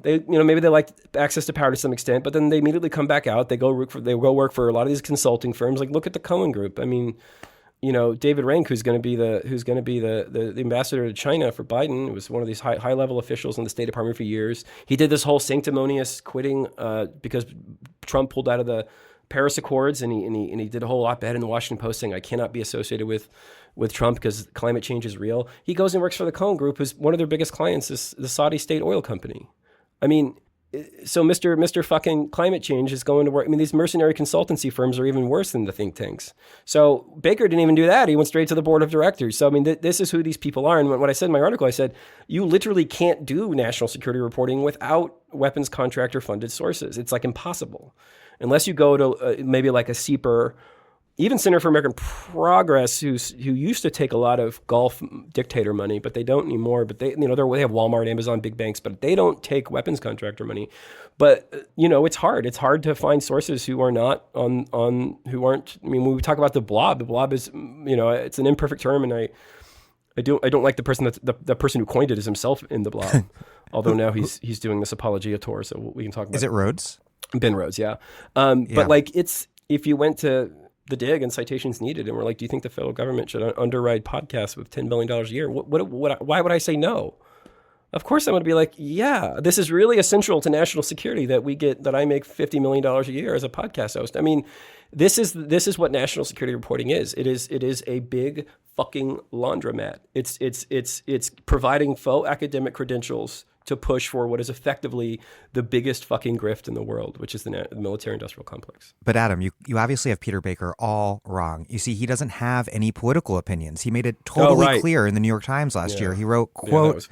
They, maybe they like access to power to some extent, but then they immediately come back out. They go work for a lot of these consulting firms. Like, look at the Cohen Group. I mean, David Rank, who's going to be the ambassador to China for Biden, it was one of these high level officials in the State Department for years. He did this whole sanctimonious quitting because Trump pulled out of the Paris Accords, and he did a whole op-ed in the Washington Post saying, I cannot be associated with Trump because climate change is real. He goes and works for the Cohen Group, who's one of their biggest clients is the Saudi state oil company. I mean, so Mr. fucking climate change is going to work. I mean, these mercenary consultancy firms are even worse than the think tanks. So Baker didn't even do that. He went straight to the board of directors. So, I mean, this is who these people are. And what I said in my article, I said, you literally can't do national security reporting without weapons contractor funded sources. It's like impossible. Unless you go to maybe like a CEPR, even Center for American Progress, who used to take a lot of Gulf dictator money, but they don't anymore. But they have Walmart, Amazon, big banks, but they don't take weapons contractor money. But it's hard. It's hard to find sources who are not who aren't. I mean, when we talk about the blob is it's an imperfect term, and I don't like the person the person who coined it is himself in the blob. Although now he's doing this apologia tour, so we can talk about. Is it Rhodes? Ben Rhodes, yeah. But like, it's, if you went to the dig and citations needed, and we're like, do you think the federal government should underwrite podcasts with $10 billion a year? Why would I say no? Of course I'm going to be like, yeah, this is really essential to national security that I make $50 million a year as a podcast host. I mean, this is what national security reporting is. It is a big fucking laundromat. It's providing faux academic credentials to push for what is effectively the biggest fucking grift in the world, which is the military-industrial complex. But Adam, you obviously have Peter Baker all wrong. You see, he doesn't have any political opinions. He made it totally clear in the New York Times last year. He wrote, quote,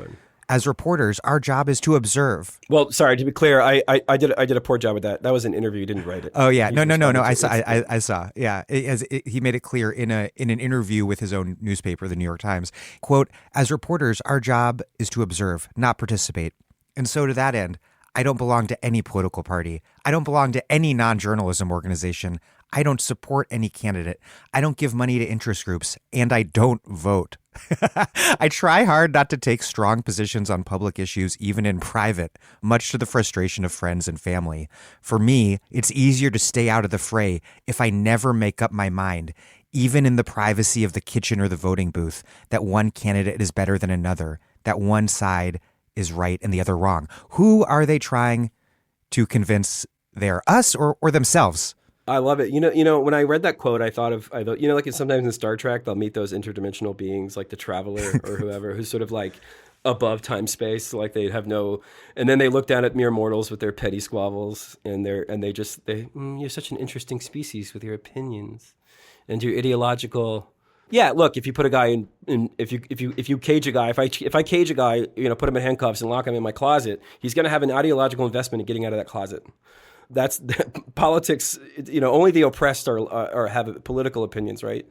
as reporters, our job is to observe. Well, sorry, to be clear, I did a poor job with that. That was an interview. You didn't write it. Oh yeah, no. I saw. Yeah, he made it clear in an interview with his own newspaper, the New York Times. Quote: as reporters, our job is to observe, not participate. And so, to that end, I don't belong to any political party. I don't belong to any non-journalism organization. I don't support any candidate. I don't give money to interest groups, and I don't vote. I try hard not to take strong positions on public issues, even in private, much to the frustration of friends and family. For me, it's easier to stay out of the fray if I never make up my mind, even in the privacy of the kitchen or the voting booth, that one candidate is better than another, that one side is right and the other wrong. Who are they trying to convince they're us or themselves? I love it. You know, when I read that quote, I thought, like sometimes in Star Trek, they'll meet those interdimensional beings like the Traveler or whoever, who's sort of like above time space, like they have no, and then they look down at mere mortals with their petty squabbles, and you're such an interesting species with your opinions and your ideological. Yeah, look, if you put a guy in if you cage a guy, if I cage a guy, put him in handcuffs and lock him in my closet, he's going to have an ideological investment in getting out of that closet. That's politics. Only the oppressed are have political opinions, right?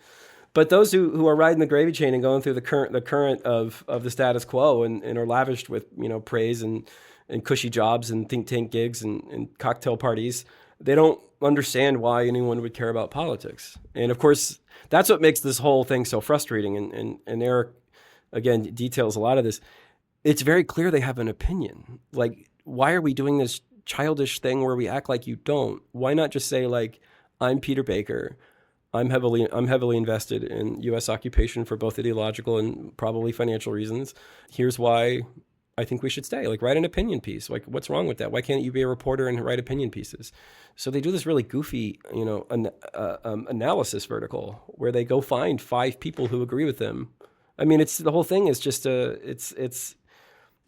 But those who are riding the gravy train and going through the current of the status quo and are lavished with, praise and cushy jobs and think tank gigs and cocktail parties, they don't understand why anyone would care about politics. And of course, that's what makes this whole thing so frustrating. And Eric, again, details a lot of this. It's very clear they have an opinion. Like, why are we doing this childish thing where we act like you don't? Why not just say, like, I'm Peter Baker. I'm heavily invested in U.S. occupation for both ideological and probably financial reasons. Here's why I think we should stay. Like, write an opinion piece. Like, what's wrong with that? Why can't you be a reporter and write opinion pieces? So they do this really goofy, analysis vertical where they go find 5 people who agree with them. I mean, the whole thing is just it's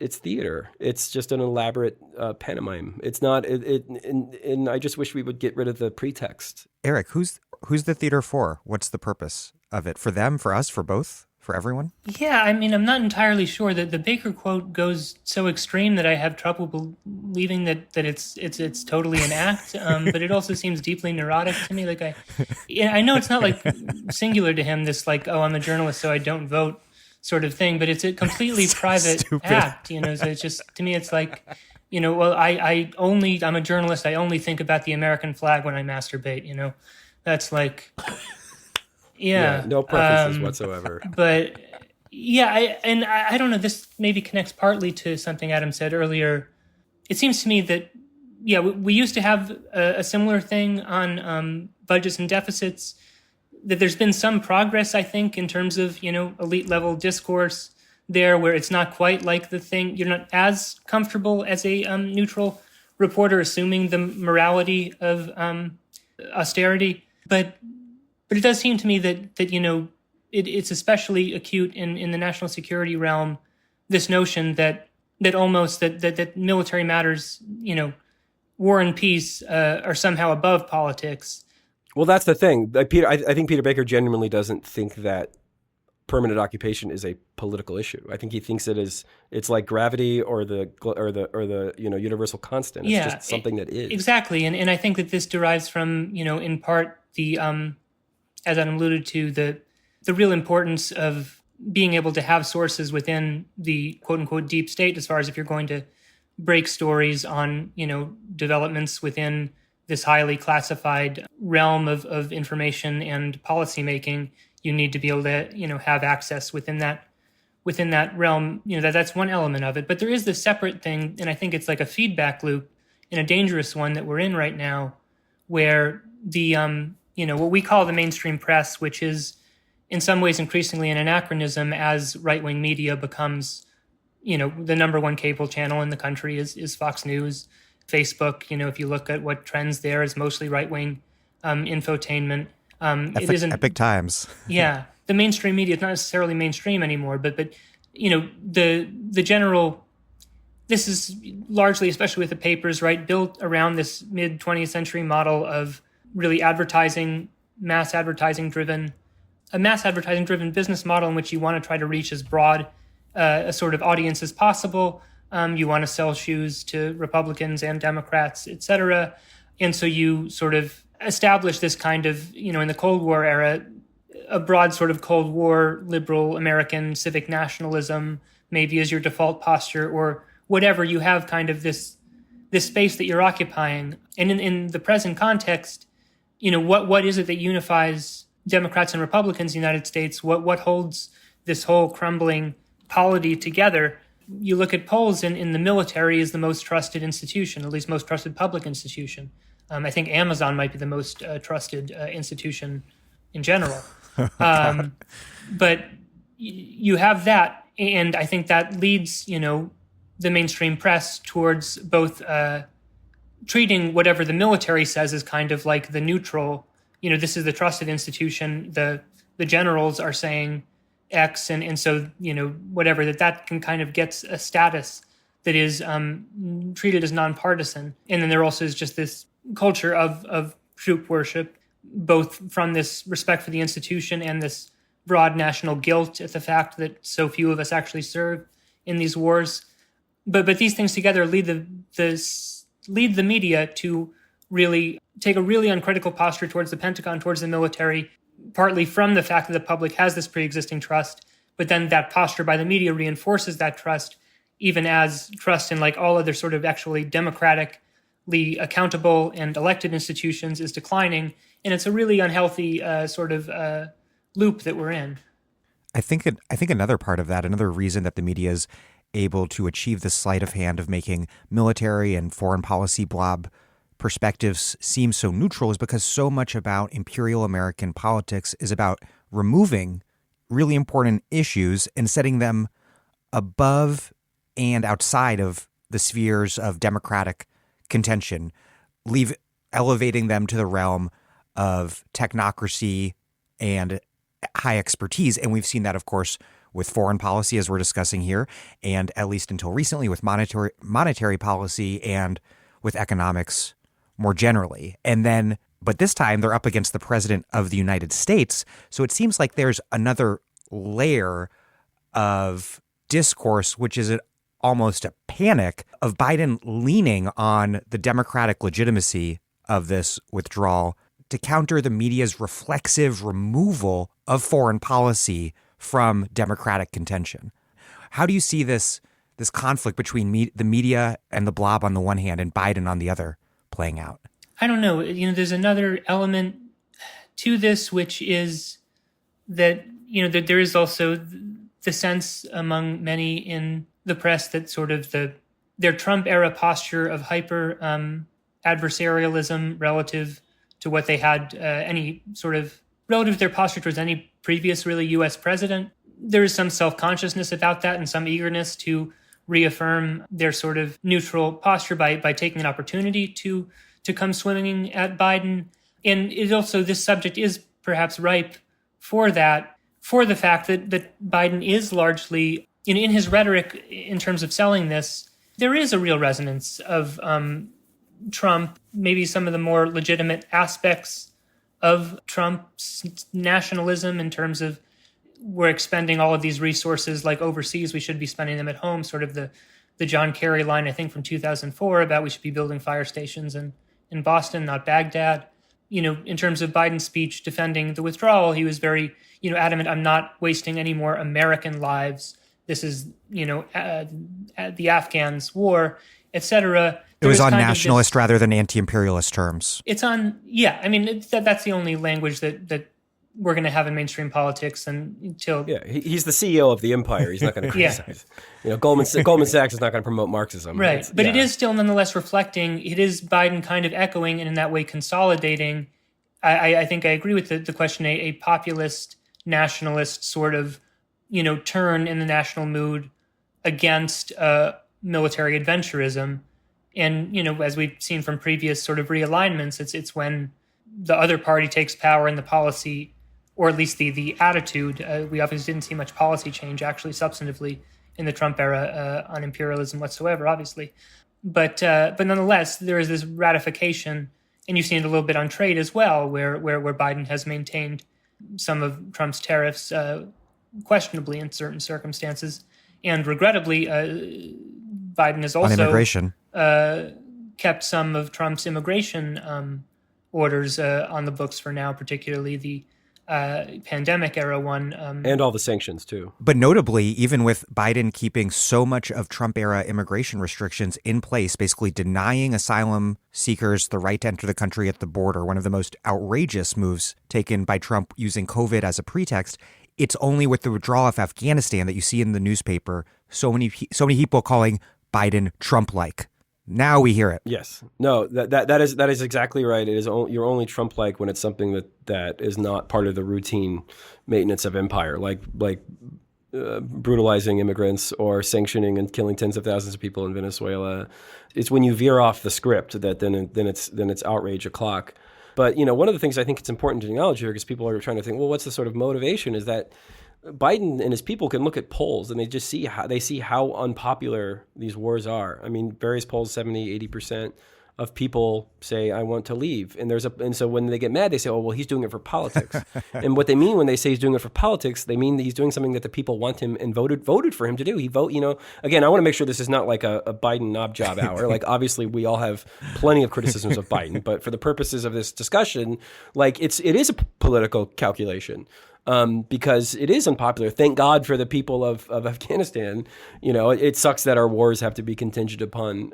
theater. It's just an elaborate pantomime. It's not. And I just wish we would get rid of the pretext. Eric, who's the theater for? What's the purpose of it? For them? For us? For both? For everyone? Yeah, I mean, I'm not entirely sure that the Baker quote goes so extreme that I have trouble believing that it's totally an act. But it also seems deeply neurotic to me. Like I know it's not like singular to him. This like, oh, I'm a journalist, so I don't vote sort of thing. But it's a completely private act. So it's just, to me, it's like, well, I'm a journalist. I only think about the American flag when I masturbate. That's like. Yeah, no preferences whatsoever. But yeah, I don't know. This maybe connects partly to something Adam said earlier. It seems to me that we used to have a similar thing on budgets and deficits. That there's been some progress, I think, in terms of elite level discourse there, where it's not quite like the thing. You're not as comfortable as a neutral reporter assuming the morality of austerity, but it does seem to me that it's especially acute in the national security realm, this notion that almost that military matters, war and peace are somehow above politics. Well, that's the thing. I think Peter Baker genuinely doesn't think that permanent occupation is a political issue. I think he thinks it's like gravity or the universal constant. It's just something that is. Exactly, and I think that this derives from in part the as Adam alluded to, the real importance of being able to have sources within the quote-unquote deep state, as far as if you're going to break stories on, developments within this highly classified realm of information and policymaking, you need to be able to, have access within that realm. That's one element of it. But there is this separate thing, and I think it's like a feedback loop, and a dangerous one that we're in right now, where the what we call the mainstream press, which is in some ways increasingly an anachronism as right-wing media becomes, the number one cable channel in the country is Fox News. Facebook, if you look at what trends there, is mostly right-wing infotainment. It isn't Epic Times. Yeah. The mainstream media is not necessarily mainstream anymore, but the general, this is largely, especially with the papers, right, built around this mid-20th century model of really mass advertising driven business model in which you want to try to reach as broad a sort of audience as possible. You want to sell shoes to Republicans and Democrats, et cetera. And so you sort of establish this kind of, in the Cold War era, a broad sort of Cold War liberal American civic nationalism maybe as your default posture, or whatever. You have kind of this space that you're occupying. And in the present context, what is it that unifies Democrats and Republicans in the United States? What holds this whole crumbling polity together? You look at polls, and in the military is the most trusted institution, at least most trusted public institution. I think Amazon might be the most trusted institution in general. But you have that, and I think that leads, the mainstream press towards both treating whatever the military says as kind of like the neutral, this is the trusted institution. The generals are saying X, and so, whatever, that can kind of get a status that is treated as nonpartisan. And then there also is just this culture of troop worship, both from this respect for the institution and this broad national guilt at the fact that so few of us actually serve in these wars. But these things together lead the media to really take a really uncritical posture towards the Pentagon, towards the military, partly from the fact that the public has this pre-existing trust, but then that posture by the media reinforces that trust, even as trust in like all other sort of actually democratically accountable and elected institutions is declining. And it's a really unhealthy loop that we're in. I think another part of that, another reason that the media is able to achieve the sleight of hand of making military and foreign policy blob perspectives seem so neutral is because so much about imperial American politics is about removing really important issues and setting them above and outside of the spheres of democratic contention, elevating them to the realm of technocracy and high expertise. And we've seen that, of course, with foreign policy, as we're discussing here, and at least until recently with monetary policy and with economics more generally. But this time they're up against the president of the United States. So it seems like there's another layer of discourse, which is almost a panic of Biden leaning on the democratic legitimacy of this withdrawal to counter the media's reflexive removal of foreign policy from democratic contention. How do you see this conflict between the media and the blob on the one hand and Biden on the other playing out? I don't know. There's another element to this, which is that, that there is also the sense among many in the press that sort of their Trump era posture of hyper adversarialism relative to what they had relative to their posture towards any previous really U.S. president. There is some self-consciousness about that and some eagerness to reaffirm their sort of neutral posture by taking an opportunity to come swinging at Biden. And it also, this subject is perhaps ripe for that, for the fact that Biden is largely, in his rhetoric in terms of selling this, there is a real resonance of Trump, maybe some of the more legitimate aspects of Trump's nationalism in terms of we're expending all of these resources like overseas, we should be spending them at home, sort of the John Kerry line, I think, from 2004 about we should be building fire stations in Boston, not Baghdad. In terms of Biden's speech defending the withdrawal, he was very, adamant, I'm not wasting any more American lives. This is, the Afghans' war, etc. It was on nationalist rather than anti-imperialist terms. It's on, that's the only language that we're going to have in mainstream politics until... Yeah, he's the CEO of the empire. He's not going to criticize. Goldman Sachs is not going to promote Marxism. Right, but it is still nonetheless reflecting, it is Biden kind of echoing and in that way consolidating. I think I agree with the question, a populist, nationalist sort of, turn in the national mood against military adventurism. And, as we've seen from previous sort of realignments, it's when the other party takes power in the policy, or at least the attitude. We obviously didn't see much policy change, actually, substantively, in the Trump era on imperialism whatsoever, obviously. But nonetheless, there is this ratification, and you've seen it a little bit on trade as well, where Biden has maintained some of Trump's tariffs questionably in certain circumstances. And regrettably, Biden has also... on immigration. Kept some of Trump's immigration orders on the books for now, particularly the pandemic era one. And all the sanctions, too. But notably, even with Biden keeping so much of Trump-era immigration restrictions in place, basically denying asylum seekers the right to enter the country at the border, one of the most outrageous moves taken by Trump using COVID as a pretext, it's only with the withdrawal of Afghanistan that you see in the newspaper so many people calling Biden Trump-like. Now we hear it. Yes. No, that is exactly right. It is you're only Trump-like when it's something that is not part of the routine maintenance of empire, like brutalizing immigrants or sanctioning and killing tens of thousands of people in Venezuela. It's when you veer off the script that then it's outrage o'clock. But one of the things I think it's important to acknowledge here, because people are trying to think, well, what's the sort of motivation, is that Biden and his people can look at polls and they just see how unpopular these wars are. I mean, various polls, 70, 80% of people say, I want to leave. And so when they get mad, they say, oh, well, he's doing it for politics. And what they mean when they say he's doing it for politics, they mean that he's doing something that the people want him and voted for him to do. Again, I want to make sure this is not like a Biden knob job hour. Like, obviously we all have plenty of criticisms of Biden, but for the purposes of this discussion, like it is a political calculation. Because it is unpopular. Thank God for the people of Afghanistan. It sucks that our wars have to be contingent upon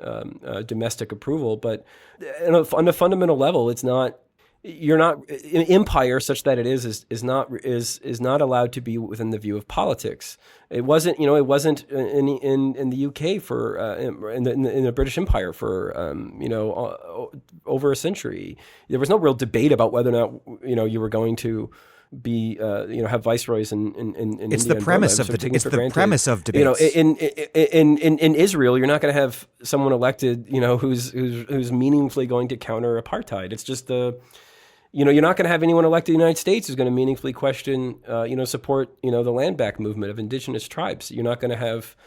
domestic approval. But on a fundamental level, it's not. You're not an empire such that it is not allowed to be within the view of politics. It wasn't. It wasn't in the UK for in the British Empire for over a century. There was no real debate about whether or not you were going to be have viceroys in it's India the premise of the premise of debates. In Israel, you're not going to have someone elected who's meaningfully going to counter apartheid. It's just you're not going to have anyone elected in the United States who's going to meaningfully question support the land back movement of indigenous tribes. You're not going to have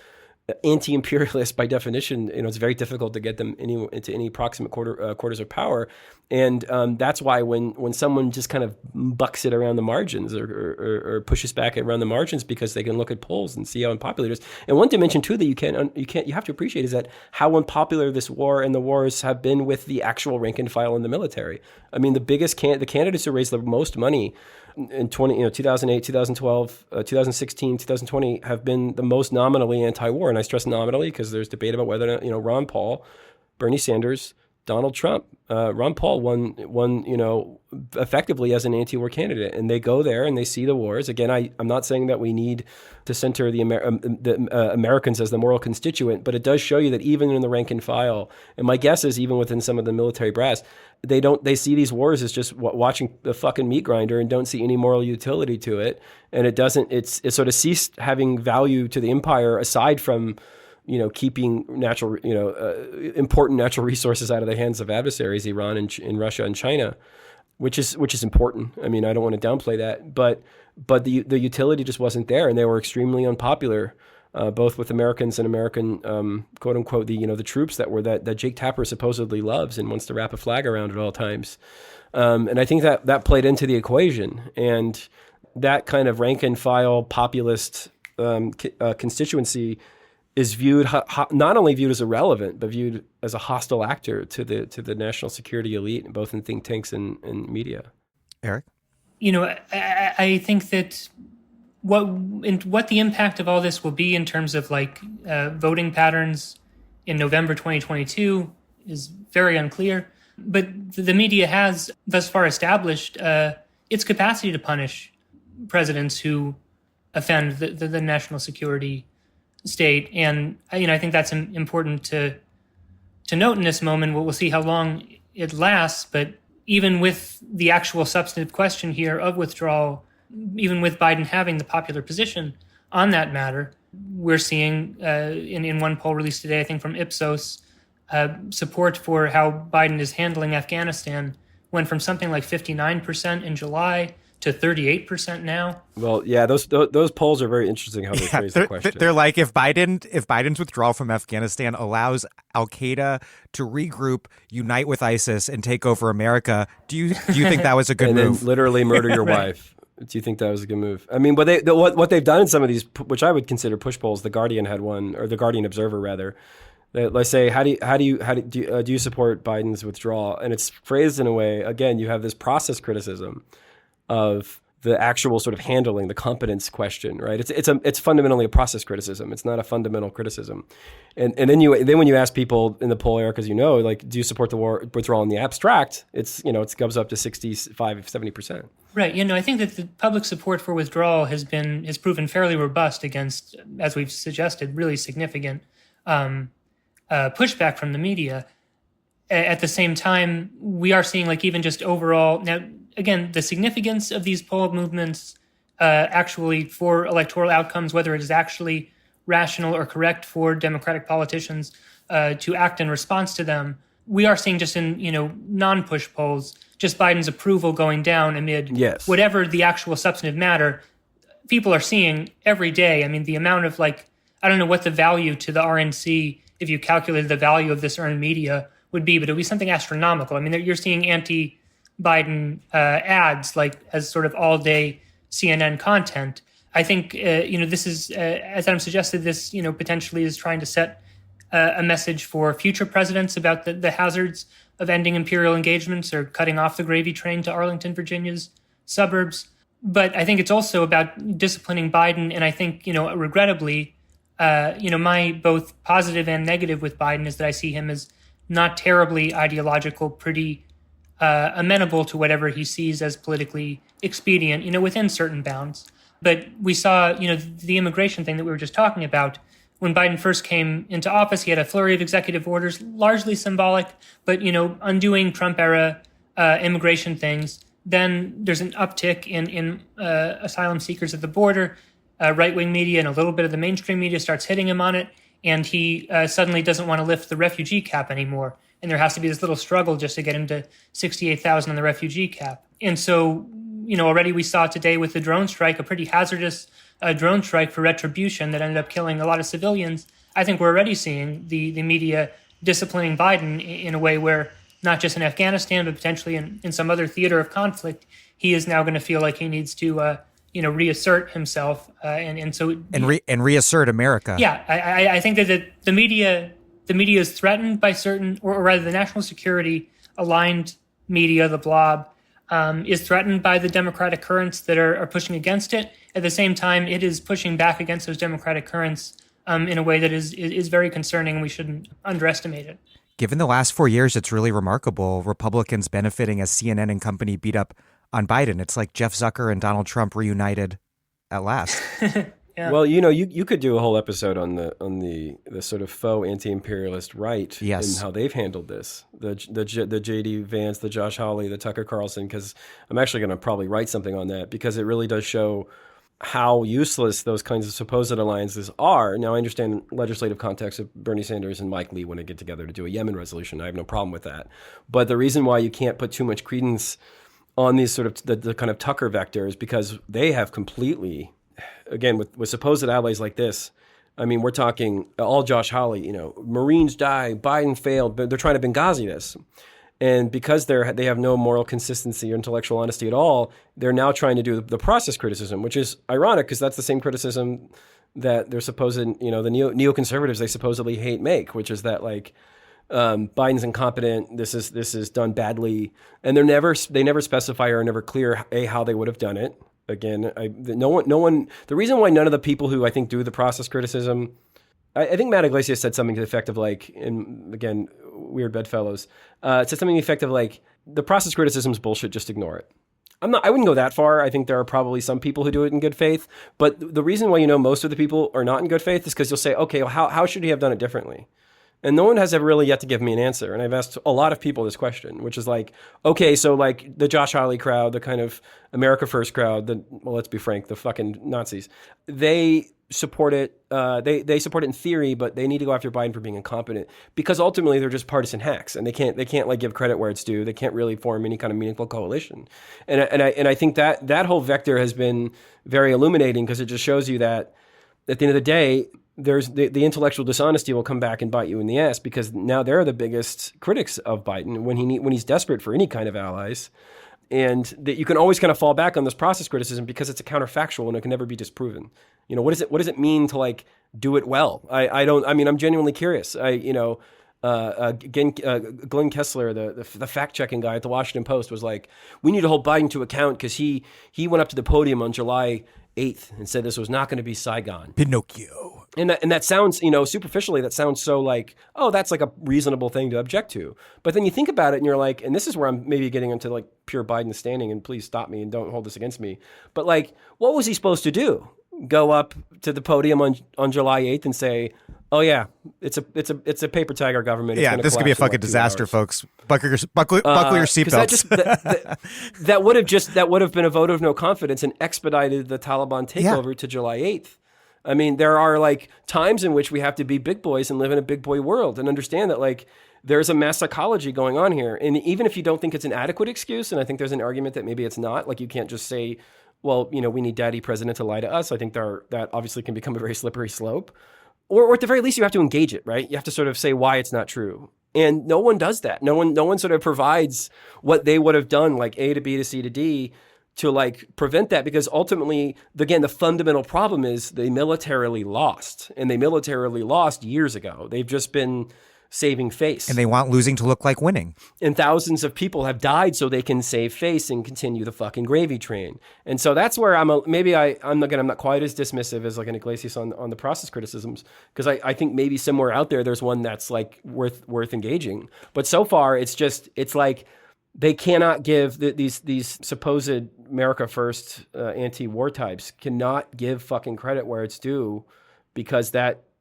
anti-imperialists by definition. It's very difficult to get them into any proximate quarters of power, and that's why when someone just kind of bucks it around the margins or pushes back around the margins because they can look at polls and see how unpopular it is. And one dimension too that you have to appreciate is that how unpopular this war and the wars have been with the actual rank and file in the military. I mean, the candidates who raised the most money in 2008, 2012, 2016, 2020 have been the most nominally anti-war. And I stress nominally because there's debate about whether or not, Ron Paul, Bernie Sanders, Donald Trump. Ron Paul won effectively as an anti-war candidate. And they go there and they see the wars. Again, I'm not saying that we need to center the Americans as the moral constituent, but it does show you that even in the rank and file, and my guess is even within some of the military brass, they see these wars as just watching the fucking meat grinder and don't see any moral utility to it. And it's sort of ceased having value to the empire aside from keeping important natural resources out of the hands of adversaries, Iran and Russia and China, which is important. I mean, I don't want to downplay that, but the utility just wasn't there, and they were extremely unpopular, both with Americans and American quote unquote the troops that Jake Tapper supposedly loves and wants to wrap a flag around at all times, and I think that played into the equation, and that kind of rank and file populist constituency is not only viewed as irrelevant, but viewed as a hostile actor to the national security elite, both in think tanks and media. Eric? I think that what the impact of all this will be in terms of voting patterns in November 2022 is very unclear. But the media has thus far established its capacity to punish presidents who offend the national security state, and I think that's important to note in this moment. We'll see how long it lasts, but even with the actual substantive question here of withdrawal, even with Biden having the popular position on that matter, we're seeing in one poll released today, I think from Ipsos, support for how Biden is handling Afghanistan went from something like 59% in July to 38% now. Well, yeah, those polls are very interesting how they phrase the question. They're like, if Biden's withdrawal from Afghanistan allows Al-Qaeda to regroup, unite with ISIS, and take over America, do you think that was a good move? And then literally murder your wife. Do you think that was a good move? I mean, but what they've done in some of these, which I would consider push polls, The Guardian had one, or The Guardian Observer rather. Let's say, do you support Biden's withdrawal? And it's phrased in a way. Again, you have this process criticism of the actual sort of handling, the competence question, right? It's fundamentally a process criticism. It's not a fundamental criticism. And then when you ask people in the poll, Eric, as you know, do you support the withdrawal in the abstract? It goes up to 65-70%. Right. I think that the public support for withdrawal has proven fairly robust against, as we've suggested, really significant pushback from the media. At the same time, we are seeing even just overall now. Again, the significance of these poll movements actually for electoral outcomes, whether it is actually rational or correct for Democratic politicians to act in response to them, we are seeing just in non-push polls, just Biden's approval going down amid whatever the actual substantive matter. People are seeing every day. I mean, the amount of I don't know what the value to the RNC, if you calculated the value of this earned media, would be, but it would be something astronomical. I mean, you're seeing anti-Biden ads like as sort of all-day CNN content. I think this is, as Adam suggested, this potentially is trying to set a message for future presidents about the hazards of ending imperial engagements or cutting off the gravy train to Arlington, Virginia's suburbs. But I think it's also about disciplining Biden, and I think regrettably, my both positive and negative with Biden is that I see him as not terribly ideological, pretty amenable to whatever he sees as politically expedient, within certain bounds. But we saw, the immigration thing that we were just talking about. When Biden first came into office, he had a flurry of executive orders, largely symbolic, but, undoing Trump-era immigration things. Then there's an uptick in asylum seekers at the border. Right-wing media and a little bit of the mainstream media starts hitting him on it, and he suddenly doesn't want to lift the refugee cap anymore. And there has to be this little struggle just to get him to 68,000 on the refugee cap. And so, already we saw today with the drone strike, a pretty hazardous drone strike for retribution that ended up killing a lot of civilians. I think we're already seeing the media disciplining Biden in a way where not just in Afghanistan, but potentially in some other theater of conflict, he is now going to feel like he needs to reassert himself, and reassert America. Yeah, I think that the media is threatened by certain, or rather, the national security aligned media, the blob, is threatened by the democratic currents that are pushing against it. At the same time, it is pushing back against those democratic currents in a way that is very concerning, and we shouldn't underestimate it. Given the last 4 years, it's really remarkable. Republicans benefiting as CNN and company beat up on Biden. It's like Jeff Zucker and Donald Trump reunited at last. Yeah. Well, you could do a whole episode on the sort of faux anti-imperialist right, yes, and how they've handled this. The J.D. Vance, the Josh Hawley, the Tucker Carlson, because I'm actually going to probably write something on that because it really does show how useless those kinds of supposed alliances are. Now, I understand legislative context of Bernie Sanders and Mike Lee want to get together to do a Yemen resolution. I have no problem with that. But the reason why you can't put too much credence on these sort of the kind of Tucker vectors, because they have completely, again, with supposed allies like this, I mean, we're talking all Josh Hawley, Marines die, Biden failed, but they're trying to Benghazi this. And because they have no moral consistency or intellectual honesty at all, they're now trying to do the process criticism, which is ironic because that's the same criticism that they're supposed, the neoconservatives they supposedly hate make, which is that Biden's incompetent, this is done badly, and they never specify or never clear how they would have done it. Again, no one. The reason why none of the people who I think do the process criticism, I think Matt Iglesias said something to the effect of and again, weird bedfellows, said something to the effect of the process criticism is bullshit, just ignore it. I wouldn't go that far. I think there are probably some people who do it in good faith, but the reason why most of the people are not in good faith is because you'll say, okay, well, how should he have done it differently? And no one has ever really yet to give me an answer. And I've asked a lot of people this question, which is okay, so the Josh Hawley crowd, the kind of America First crowd, let's be frank, the fucking Nazis, they support it. They support it in theory, but they need to go after Biden for being incompetent because ultimately they're just partisan hacks, and they can't give credit where it's due. They can't really form any kind of meaningful coalition. And I think that whole vector has been very illuminating because it just shows you that at the end of the day, there's the intellectual dishonesty will come back and bite you in the ass because now they're the biggest critics of Biden when he's desperate for any kind of allies. And that you can always kind of fall back on this process criticism because it's a counterfactual and it can never be disproven. What does it mean to do it well? I'm genuinely curious. Glenn Kessler, the fact checking guy at the Washington Post was we need to hold Biden to account because he went up to the podium on July 8th and said this was not going to be Saigon. Pinocchio. And that sounds, superficially, that sounds so that's a reasonable thing to object to. But then you think about it and you're and this is where I'm maybe getting into pure Biden standing, and please stop me and don't hold this against me. But what was he supposed to do? Go up to the podium on July 8th and say, oh yeah, it's a paper tiger government. Yeah, this could be a fucking disaster, folks. Buckle your seatbelts. That would have been a vote of no confidence and expedited the Taliban takeover to July 8th. I mean, there are times in which we have to be big boys and live in a big boy world and understand that there's a mass psychology going on here. And even if you don't think it's an adequate excuse, and I think there's an argument that maybe it's not, you can't just say, well, we need daddy president to lie to us. I think that obviously can become a very slippery slope. Or at the very least, you have to engage it, right? You have to sort of say why it's not true. And no one does that. No one sort of provides what they would have done, like A to B to C to D, to like prevent that, because ultimately, again, the fundamental problem is they militarily lost, and they militarily lost years ago. They've just been saving face. And they want losing to look like winning. And thousands of people have died so they can save face and continue the fucking gravy train. And so that's where I'm not quite as dismissive as like an Iglesias on the process criticisms, because I think maybe somewhere out there's one that's like worth engaging. But so far it's like they cannot give these supposed America First anti-war types cannot give fucking credit where it's due, because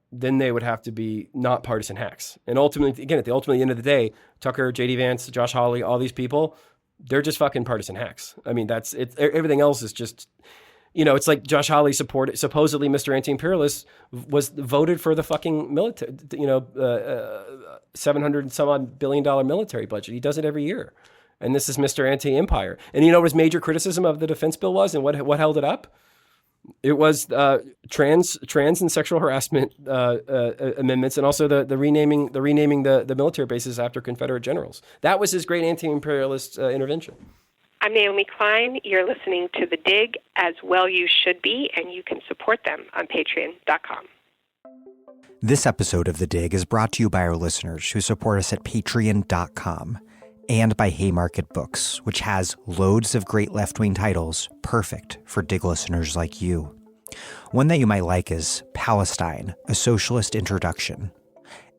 then they would have to be not partisan hacks. And ultimately, again, at the end of the day, Tucker, J.D. Vance, Josh Hawley, all these people, they're just fucking partisan hacks. I mean, that's it. Everything else is just, it's like Josh Hawley supposedly Mr. Anti-Imperialist was voted for the fucking military, $700 and some odd billion military budget. He does it every year. And this is Mr. Anti-Empire. And you know what his major criticism of the defense bill was, and what held it up? It was trans and sexual harassment amendments, and also the renaming the military bases after Confederate generals. That was his great anti-imperialist intervention. I'm Naomi Klein. You're listening to The Dig, as well you should be, and you can support them on patreon.com. This episode of The Dig is brought to you by our listeners who support us at patreon.com. And by Haymarket Books, which has loads of great left-wing titles perfect for Dig listeners like you. One that you might like is Palestine, A Socialist Introduction,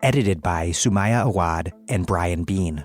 edited by Sumaya Awad and Brian Bean.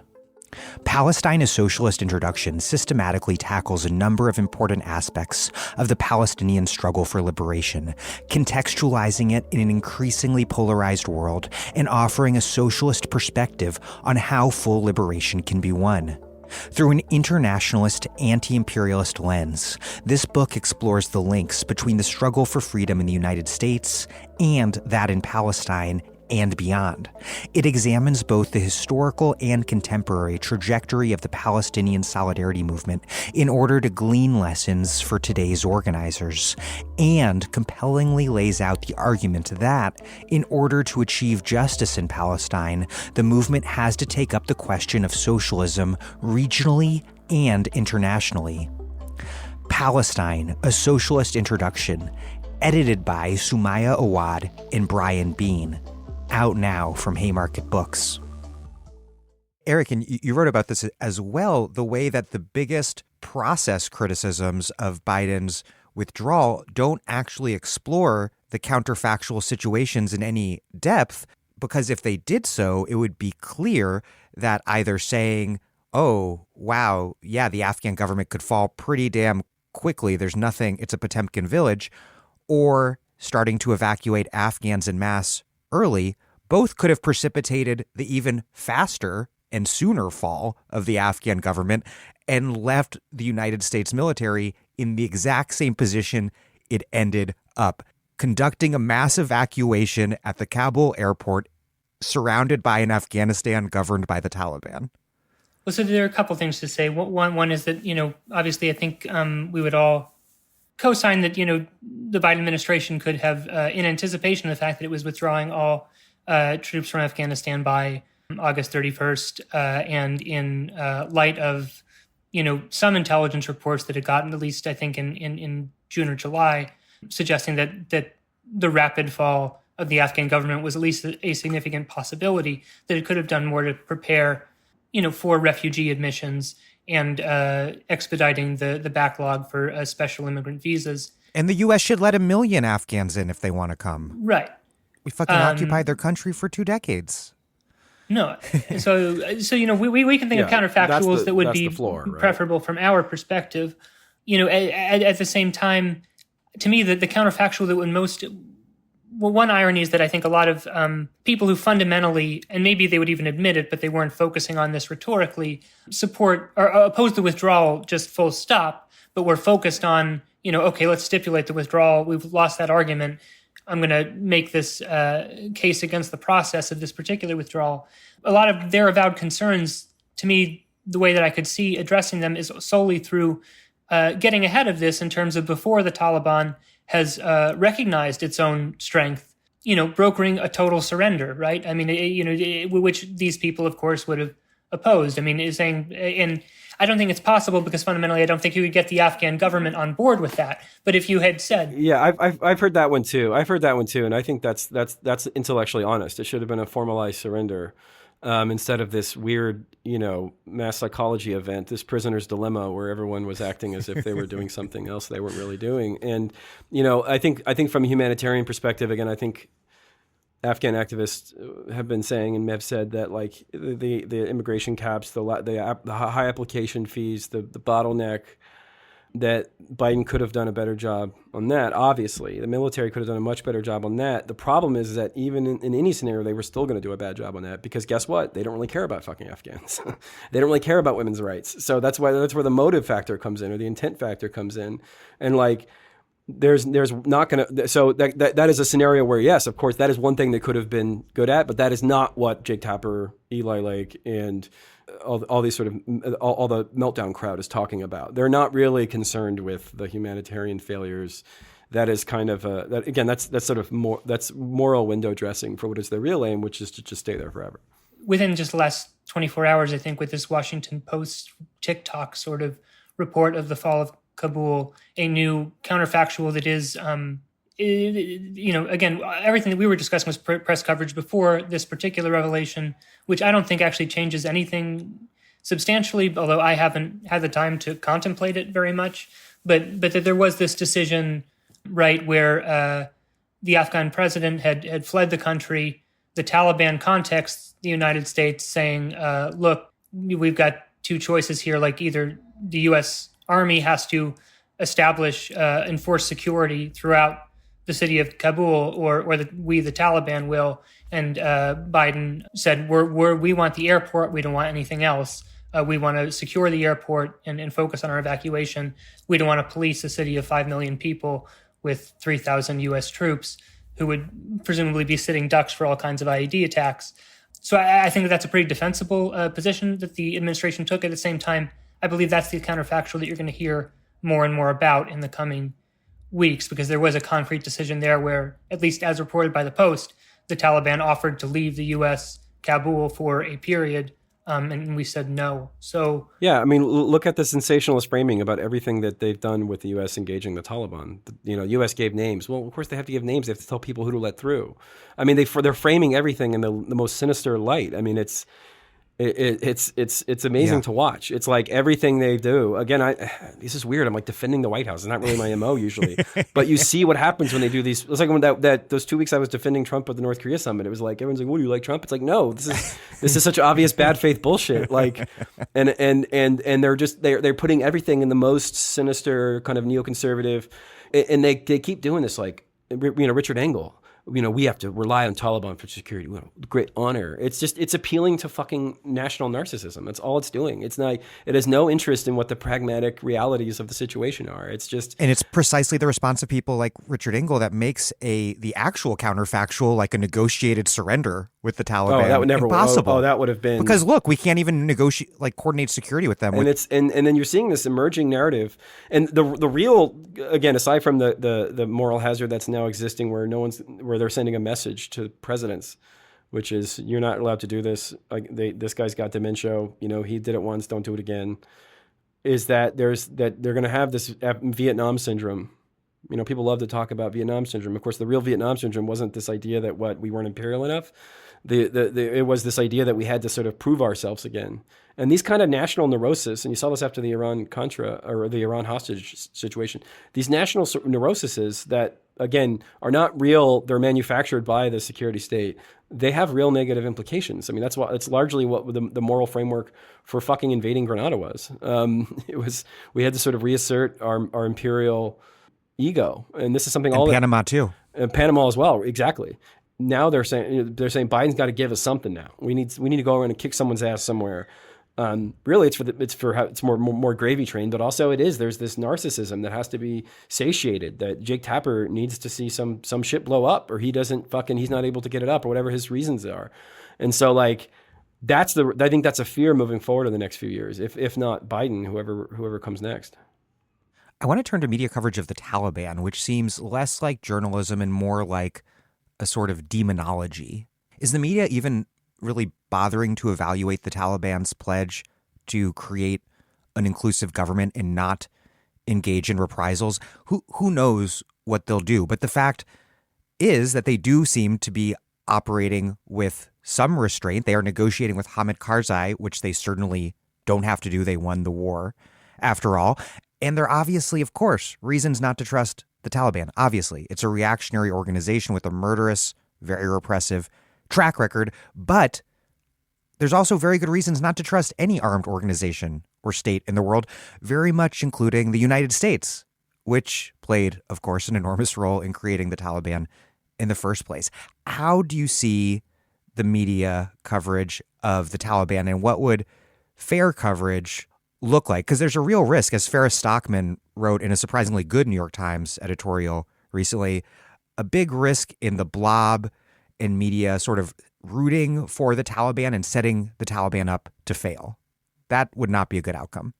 Palestine, A Socialist Introduction systematically tackles a number of important aspects of the Palestinian struggle for liberation, contextualizing it in an increasingly polarized world and offering a socialist perspective on how full liberation can be won. Through an internationalist, anti-imperialist lens, this book explores the links between the struggle for freedom in the United States and that in Palestine and beyond. It examines both the historical and contemporary trajectory of the Palestinian solidarity movement in order to glean lessons for today's organizers, and compellingly lays out the argument that, in order to achieve justice in Palestine, the movement has to take up the question of socialism regionally and internationally. Palestine, A Socialist Introduction, edited by Sumaya Awad and Brian Bean. Out now from Haymarket Books. Eric, and you wrote about this as well, the way that the biggest process criticisms of Biden's withdrawal don't actually explore the counterfactual situations in any depth, because if they did so, it would be clear that either saying, oh, wow, yeah, the Afghan government could fall pretty damn quickly, there's nothing, it's a Potemkin village, or starting to evacuate Afghans en masse early, both could have precipitated the even faster and sooner fall of the Afghan government and left the United States military in the exact same position it ended up, conducting a mass evacuation at the Kabul airport, surrounded by an Afghanistan governed by the Taliban. Well, so there are a couple things to say. One is that, obviously I think we would all co-sign that, the Biden administration could have, in anticipation of the fact that it was withdrawing all troops from Afghanistan by August 31st, and in light of, some intelligence reports that had gotten, at least I think in June or July, suggesting that the rapid fall of the Afghan government was at least a significant possibility, that it could have done more to prepare, for refugee admissions and expediting the backlog for special immigrant visas. And the U.S. should let 1 million Afghans in if they want to come. Right. We fucking occupied their country for 2 decades. No. So we can think of counterfactuals that would be preferable from our perspective. At the same time, to me, the counterfactual that would most... Well, one irony is that I think a lot of people who fundamentally, and maybe they would even admit it, but they weren't focusing on this rhetorically, support or oppose the withdrawal just full stop, but were focused on, okay, let's stipulate the withdrawal. We've lost that argument. I'm going to make this case against the process of this particular withdrawal. A lot of their avowed concerns, to me, the way that I could see addressing them is solely through getting ahead of this in terms of before the Taliban has recognized its own strength brokering a total surrender, right? I mean, which these people, of course, would have opposed. I mean, is saying, and I don't think it's possible because fundamentally, I don't think you would get the Afghan government on board with that. But if you had said, I've heard that one too. And I think that's intellectually honest. It should have been a formalized surrender. Instead of this weird, mass psychology event, this prisoner's dilemma where everyone was acting as if they were doing something else they weren't really doing. And, I think from a humanitarian perspective, again, I think Afghan activists have been saying and have said that like the immigration caps, the high application fees, the bottleneck, that Biden could have done a better job on that. Obviously, the military could have done a much better job on that. The problem is that even in any scenario, they were still going to do a bad job on that because guess what? They don't really care about fucking Afghans. They don't really care about women's rights. So that's where the motive factor comes in, or the intent factor comes in. And like, there's not going to, so that is a scenario where, yes, of course, that is one thing they could have been good at, but that is not what Jake Tapper, Eli Lake, and all these sort of all the meltdown crowd is talking about. They're not really concerned with the humanitarian failures. That is kind of that's sort of that's moral window dressing for what is their real aim, which is to just stay there forever. Within just the last 24 hours, I think, with this Washington Post TikTok sort of report of the fall of Kabul, a new counterfactual that is, again, everything that we were discussing was press coverage before this particular revelation, which I don't think actually changes anything substantially, although I haven't had the time to contemplate it very much. But that there was this decision, right, where the Afghan president had fled the country. The Taliban contacts the United States saying, look, we've got two choices here, like either the U.S. Army has to establish, enforce security throughout the city of Kabul, or we, the Taliban, will. And Biden said, we want the airport. We don't want anything else. We want to secure the airport and focus on our evacuation. We don't want to police a city of 5 million people with 3,000 U.S. troops who would presumably be sitting ducks for all kinds of IED attacks. So I think that's a pretty defensible position that the administration took. At the same time, I believe that's the counterfactual that you're going to hear more and more about in the coming weeks, because there was a concrete decision there where, at least as reported by the Post, the Taliban offered to leave the U.S. Kabul for a period, and we said no. So yeah, I mean, look at the sensationalist framing about everything that they've done with the U.S. engaging the Taliban. U.S. gave names. Well, of course they have to give names. They have to tell people who to let through. I mean, they're framing everything in the most sinister light. I mean, it's amazing to watch. It's like everything they do. Again, this is weird. I'm like defending the White House. It's not really my MO usually, but you see what happens when they do these. It's like when those 2 weeks I was defending Trump at the North Korea summit. It was like everyone's like, "What, do you like Trump?" It's like, no, this is such obvious bad faith bullshit. Like, and they're putting everything in the most sinister kind of neoconservative, and they keep doing this. Like, Richard Engel. We have to rely on Taliban for security. Great honor. It's appealing to fucking national narcissism. That's all it's doing. It has no interest in what the pragmatic realities of the situation are. And it's precisely the response of people like Richard Engel that makes the actual counterfactual, like a negotiated surrender with the Taliban, that would never impossible. That would have been, because look, we can't even coordinate security with them. And and then you're seeing this emerging narrative, and the real, again, aside from the moral hazard that's now existing, where they're sending a message to presidents, which is, you're not allowed to do this. This guy's got dementia. He did it once. Don't do it again. Is that they're going to have this Vietnam syndrome. People love to talk about Vietnam syndrome. Of course, the real Vietnam syndrome wasn't this idea that we weren't imperial enough. It was this idea that we had to sort of prove ourselves again. And these kind of national neurosis, and you saw this after the Iran-Contra or the Iran hostage situation, these national neuroses that, again, are not real, they're manufactured by the security state, they have real negative implications. I mean, it's largely what the moral framework for fucking invading Grenada was. We had to sort of reassert our imperial ego. And this is something Panama too. And Panama as well, exactly. Now they're saying Biden's got to give us something now. We need to go around and kick someone's ass somewhere. Really, it's more gravy train, but also there's this narcissism that has to be satiated, that Jake Tapper needs to see some shit blow up, or he's not able to get it up, or whatever his reasons are. And so I think that's a fear moving forward in the next few years, if not Biden, whoever comes next. I want to turn to media coverage of the Taliban, which seems less like journalism and more like a sort of demonology. Is the media even really bothering to evaluate the Taliban's pledge to create an inclusive government and not engage in reprisals? Who knows what they'll do? But the fact is that they do seem to be operating with some restraint. They are negotiating with Hamid Karzai, which they certainly don't have to do. They won the war, after all. And there are obviously, of course, reasons not to trust the Taliban. Obviously, it's a reactionary organization with a murderous, very repressive track record. But there's also very good reasons not to trust any armed organization or state in the world, very much including the United States, which played, of course, an enormous role in creating the Taliban in the first place. How do you see the media coverage of the Taliban, and what would fair coverage look like? Because there's a real risk, as Farah Stockman wrote in a surprisingly good New York Times editorial recently, a big risk in the blob and media sort of rooting for the Taliban and setting the Taliban up to fail. That would not be a good outcome.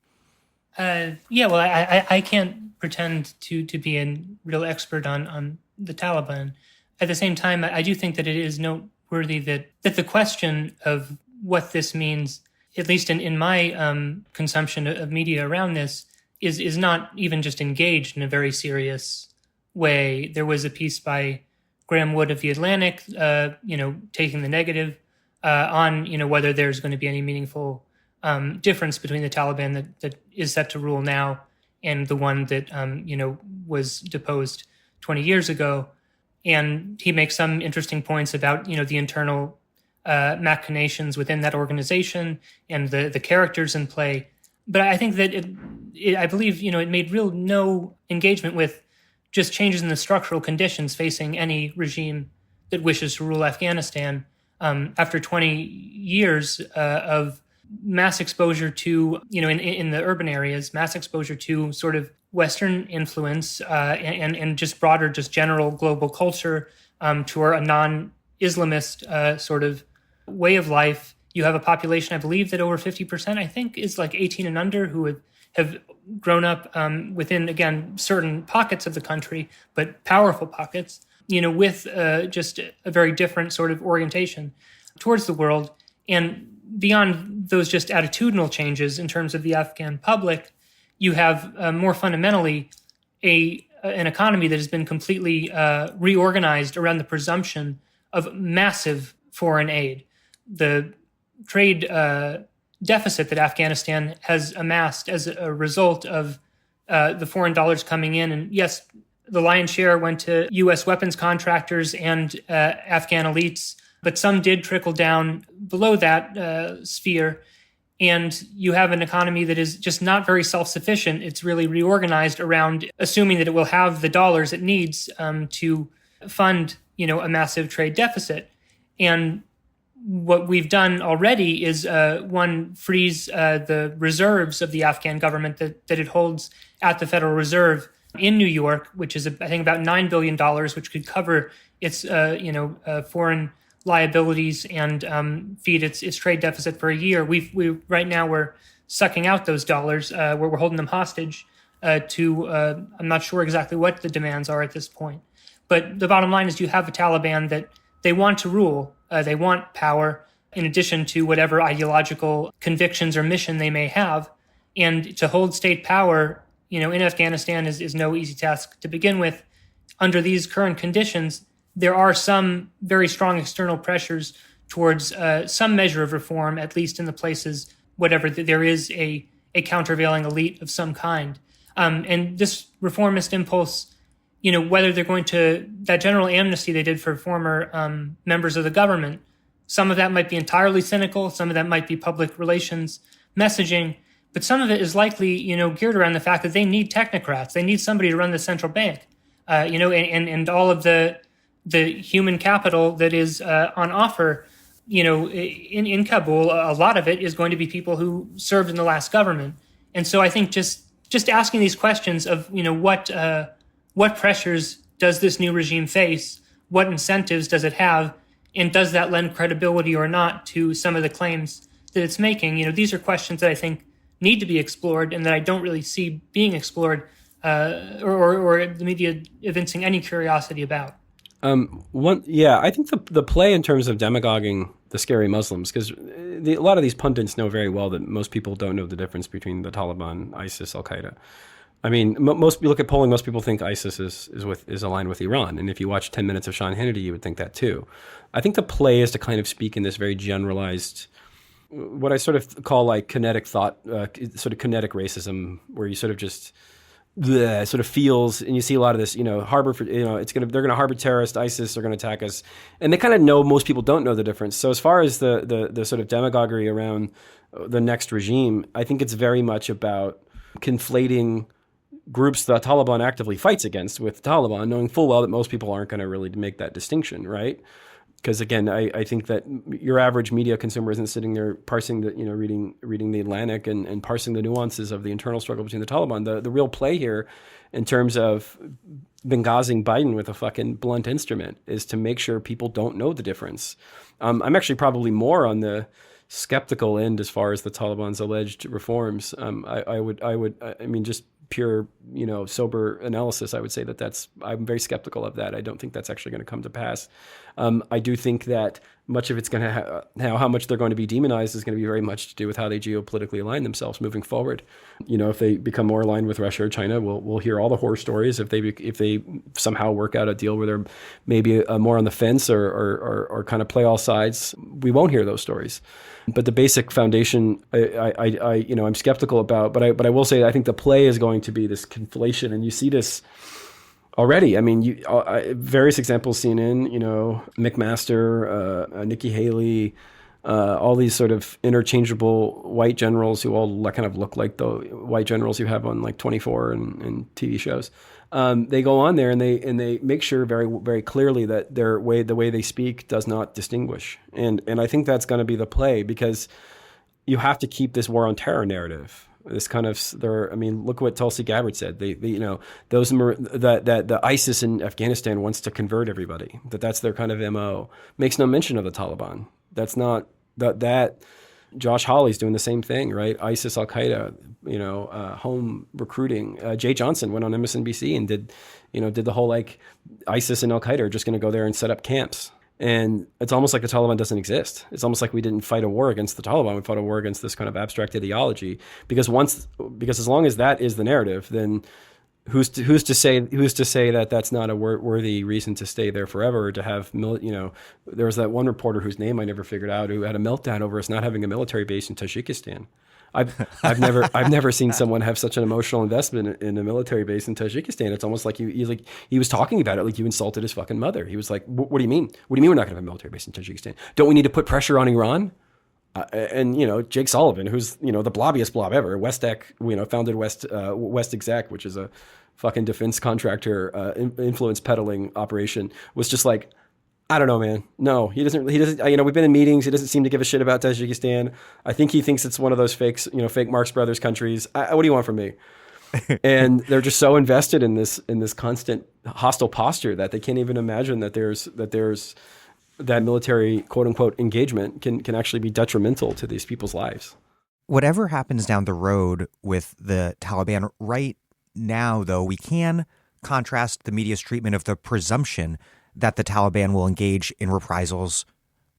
Well, I can't pretend to be a real expert on the Taliban. At the same time, I do think that it is noteworthy that the question of what this means, at least in my consumption of media around this, is not even just engaged in a very serious way. There was a piece by Graham Wood of The Atlantic, taking the negative on, whether there's going to be any meaningful difference between the Taliban that is set to rule now and the one that, was deposed 20 years ago. And he makes some interesting points about, the internal machinations within that organization and the characters in play. But I think that I believe, it made no engagement with just changes in the structural conditions facing any regime that wishes to rule Afghanistan. After 20 years of mass exposure to, in the urban areas, mass exposure to sort of Western influence and just broader, just general global culture, to a non-Islamist sort of way of life. You have a population, I believe that over 50%, I think, is like 18 and under, who have grown up within, again, certain pockets of the country, but powerful pockets, with just a very different sort of orientation towards the world. And beyond those just attitudinal changes in terms of the Afghan public, you have more fundamentally an economy that has been completely reorganized around the presumption of massive foreign aid. The trade deficit that Afghanistan has amassed as a result of the foreign dollars coming in, and yes, the lion's share went to U.S. weapons contractors and Afghan elites, but some did trickle down below that sphere. And you have an economy that is just not very self-sufficient. It's really reorganized around assuming that it will have the dollars it needs to fund, a massive trade deficit. And what we've done already is, one, freeze the reserves of the Afghan government that it holds at the Federal Reserve in New York, which is, I think, about $9 billion, which could cover its, foreign liabilities and feed its trade deficit for a year. Right now we're sucking out those dollars. We're holding them hostage to I'm not sure exactly what the demands are at this point. But the bottom line is you have a Taliban that they want to rule. They want power in addition to whatever ideological convictions or mission they may have. And to hold state power, in Afghanistan is no easy task to begin with. Under these current conditions, there are some very strong external pressures towards some measure of reform, at least in the places, whatever, there is a countervailing elite of some kind. And this reformist impulse, whether they're going to, that general amnesty they did for former members of the government, some of that might be entirely cynical, some of that might be public relations messaging, but some of it is likely, geared around the fact that they need technocrats. They need somebody to run the central bank, and all of the human capital that is on offer, in Kabul, a lot of it is going to be people who served in the last government. And so I think just asking these questions of, what pressures does this new regime face? What incentives does it have? And does that lend credibility or not to some of the claims that it's making? These are questions that I think need to be explored and that I don't really see being explored or the media evincing any curiosity about. I think the play in terms of demagoguing the scary Muslims, because a lot of these pundits know very well that most people don't know the difference between the Taliban, ISIS, Al Qaeda. I mean, most you look at polling, most people think ISIS is aligned with Iran, and if you watch 10 minutes of Sean Hannity, you would think that too. I think the play is to kind of speak in this very generalized, what I sort of call like kinetic thought, sort of kinetic racism, where you sort of just sort of feels, and you see a lot of this, harbor for, they're going to harbor terrorists, ISIS are going to attack us, and they kind of know most people don't know the difference. So as far as the sort of demagoguery around the next regime, I think it's very much about conflating groups the Taliban actively fights against with the Taliban, knowing full well that most people aren't going to really make that distinction, right? Because again, I think that your average media consumer isn't sitting there parsing reading the Atlantic and parsing the nuances of the internal struggle between the Taliban. The real play here, in terms of Benghazing Biden with a fucking blunt instrument, is to make sure people don't know the difference. I'm actually probably more on the skeptical end as far as the Taliban's alleged reforms. I mean, just pure, sober analysis, I would say I'm very skeptical of that. I don't think that's actually going to come to pass. I do think that much of it's going to how much they're going to be demonized is going to be very much to do with how they geopolitically align themselves moving forward. If they become more aligned with Russia or China, we'll hear all the horror stories. If they somehow work out a deal where they're maybe more on the fence or kind of play all sides, we won't hear those stories. But the basic foundation, I'm skeptical about. But I will say that I think the play is going to be this conflation, and you see this already. I mean, various examples, CNN, McMaster, Nikki Haley, all these sort of interchangeable white generals who all kind of look like the white generals you have on like 24 and TV shows. They go on there and they make sure very, very clearly that the way they speak does not distinguish. And I think that's going to be the play, because you have to keep this war on terror narrative. This kind of look what Tulsi Gabbard said. The ISIS in Afghanistan wants to convert everybody. That's their kind of MO. Makes no mention of the Taliban. That's not that. Josh Hawley's doing the same thing, right? ISIS, Al Qaeda, home recruiting. Jay Johnson went on MSNBC and did the whole like ISIS and Al Qaeda are just going to go there and set up camps. And it's almost like the Taliban doesn't exist. It's almost like we didn't fight a war against the Taliban. We fought a war against this kind of abstract ideology. Because as long as that is the narrative, then who's to say that that's not a worthy reason to stay there forever, or to have there was that one reporter whose name I never figured out, who had a meltdown over us not having a military base in Tajikistan. I've never seen someone have such an emotional investment in a military base in Tajikistan. It's almost like he was talking about it like you insulted his fucking mother. He was like, "What do you mean? What do you mean we're not going to have a military base in Tajikistan? Don't we need to put pressure on Iran?" And Jake Sullivan, who's the blobbiest blob ever, WestEc, founded West Exec, which is a fucking defense contractor influence peddling operation, was just like, I don't know, man. No, he doesn't. We've been in meetings. He doesn't seem to give a shit about Tajikistan. I think he thinks it's one of those fake Marx Brothers countries. What do you want from me? And they're just so invested in this constant hostile posture that they can't even imagine that there's that military quote unquote engagement can actually be detrimental to these people's lives. Whatever happens down the road with the Taliban, right now, though, we can contrast the media's treatment of the presumption that the Taliban will engage in reprisals,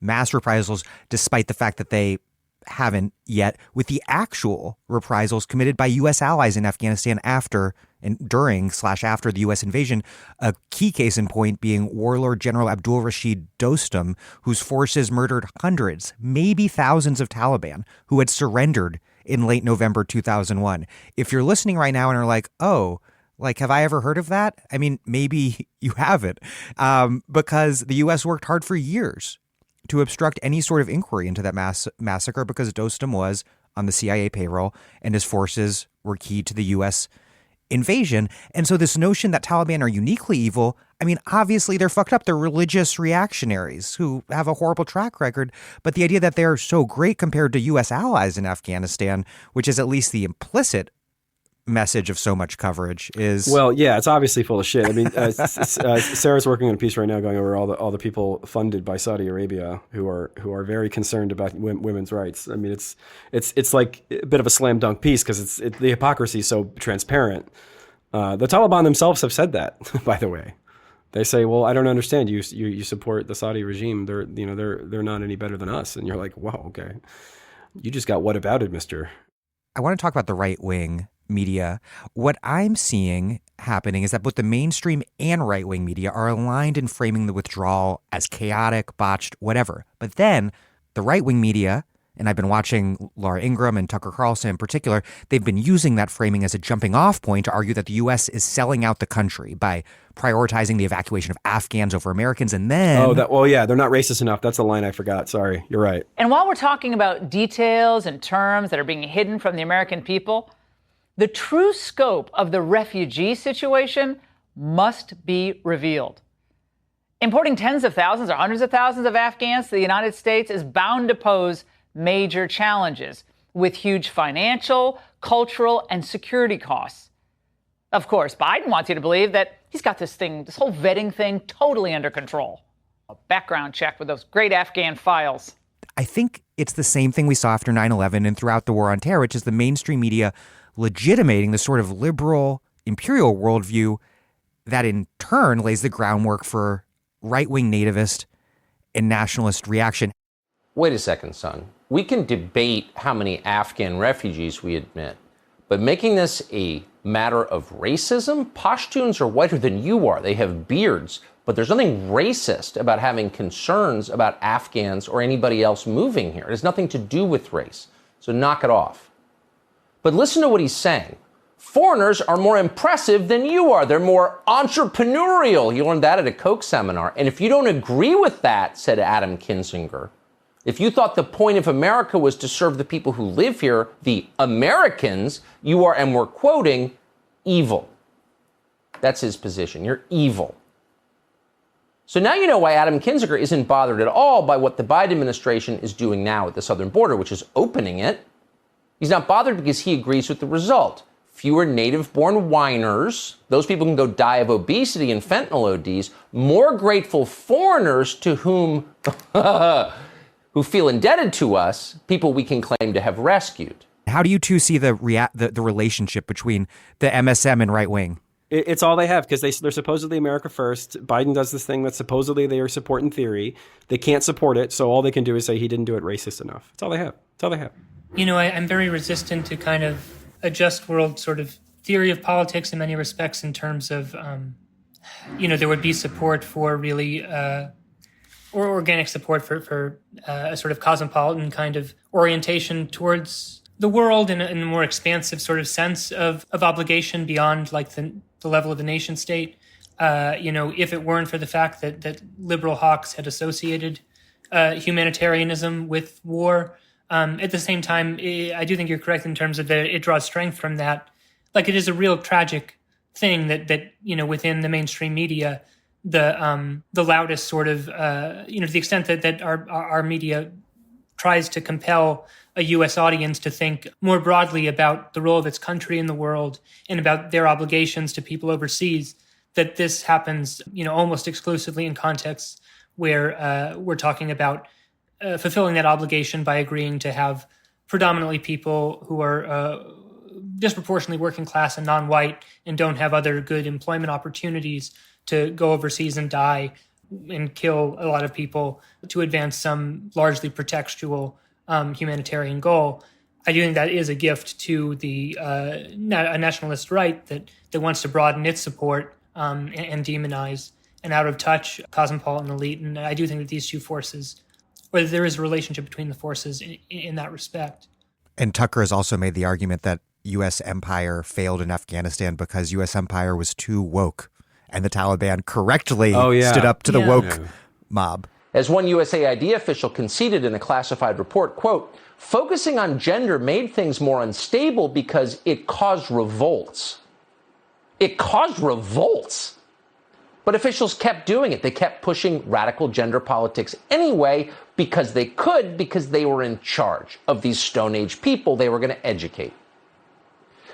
mass reprisals, despite the fact that they haven't yet, with the actual reprisals committed by U.S. allies in Afghanistan after and during/after the U.S. invasion, a key case in point being Warlord General Abdul Rashid Dostum, whose forces murdered hundreds, maybe thousands of Taliban who had surrendered in late November 2001. If you're listening right now and are like, oh, have I ever heard of that? I mean, maybe you haven't, because the U.S. worked hard for years to obstruct any sort of inquiry into that massacre, because Dostum was on the CIA payroll and his forces were key to the U.S. invasion. And so this notion that Taliban are uniquely evil, I mean, obviously they're fucked up. They're religious reactionaries who have a horrible track record. But the idea that they're so great compared to U.S. allies in Afghanistan, which is at least the implicit message of so much coverage, is it's obviously full of shit. I mean, Sarah's working on a piece right now going over all the people funded by Saudi Arabia who are very concerned about women's rights. I mean, it's like a bit of a slam dunk piece because the hypocrisy is so transparent. The Taliban themselves have said that, by the way. They say, well, I don't understand. You support the Saudi regime. They're not any better than us. And you're like, wow, okay. You just got whatabouted, mister. I want to talk about the right-wing media. What I'm seeing happening is that both the mainstream and right-wing media are aligned in framing the withdrawal as chaotic, botched, whatever. But then the right-wing media, and I've been watching Laura Ingraham and Tucker Carlson in particular, they've been using that framing as a jumping off point to argue that the U.S. is selling out the country by prioritizing the evacuation of Afghans over Americans. And then... they're not racist enough. That's a line I forgot. Sorry, you're right. And while we're talking about details and terms that are being hidden from the American people, the true scope of the refugee situation must be revealed. Importing tens of thousands or hundreds of thousands of Afghans to the United States is bound to pose major challenges with huge financial, cultural, and security costs. Of course, Biden wants you to believe that he's got this whole vetting thing totally under control. A background check with those great Afghan files. I think it's the same thing we saw after 9/11 and throughout the war on terror, which is the mainstream media legitimating the sort of liberal imperial worldview that in turn lays the groundwork for right-wing nativist and nationalist reaction. Wait a second, son. We can debate how many Afghan refugees we admit, but making this a matter of racism? Pashtuns are whiter than you are. They have beards, but there's nothing racist about having concerns about Afghans or anybody else moving here. It has nothing to do with race. So knock it off. But listen to what he's saying. Foreigners are more impressive than you are. They're more entrepreneurial. You learned that at a Koch seminar. And if you don't agree with that, said Adam Kinzinger, if you thought the point of America was to serve the people who live here, the Americans, you are, and we're quoting, evil. That's his position. You're evil. So now you know why Adam Kinzinger isn't bothered at all by what the Biden administration is doing now at the southern border, which is opening it. He's not bothered because he agrees with the result. Fewer native-born whiners, those people can go die of obesity and fentanyl ODs, more grateful foreigners to whom, who feel indebted to us, people we can claim to have rescued. How do you two see the relationship between the MSM and right-wing? It's all they have because they're supposedly America first. Biden does this thing that supposedly they are support in theory. They can't support it, so all they can do is say he didn't do it racist enough. That's all they have. That's all they have. You know, I'm very resistant to kind of a just world sort of theory of politics in many respects in terms of, there would be support for really, or organic support for a sort of cosmopolitan kind of orientation towards the world in a more expansive sort of sense of obligation beyond like the level of the nation state. If it weren't for the fact that liberal hawks had associated humanitarianism with war. At the same time, I do think you're correct in terms of that it draws strength from that. Like it is a real tragic thing that within the mainstream media, the loudest sort of to the extent that our media tries to compel a U.S. audience to think more broadly about the role of its country in the world and about their obligations to people overseas, that this happens, almost exclusively in contexts where we're talking about fulfilling that obligation by agreeing to have predominantly people who are disproportionately working class and non-white and don't have other good employment opportunities to go overseas and die and kill a lot of people to advance some largely pretextual humanitarian goal. I do think that is a gift to the a nationalist right that wants to broaden its support and demonize an out-of-touch cosmopolitan elite. And I do think that these two forces, or there is a relationship between the forces in that respect. And Tucker has also made the argument that U.S. empire failed in Afghanistan because U.S. empire was too woke. And the Taliban correctly stood up to the woke mob. As one USAID official conceded in a classified report, quote, focusing on gender made things more unstable because it caused revolts. It caused revolts. But officials kept doing it. They kept pushing radical gender politics anyway because they could, because they were in charge of these Stone Age people they were going to educate.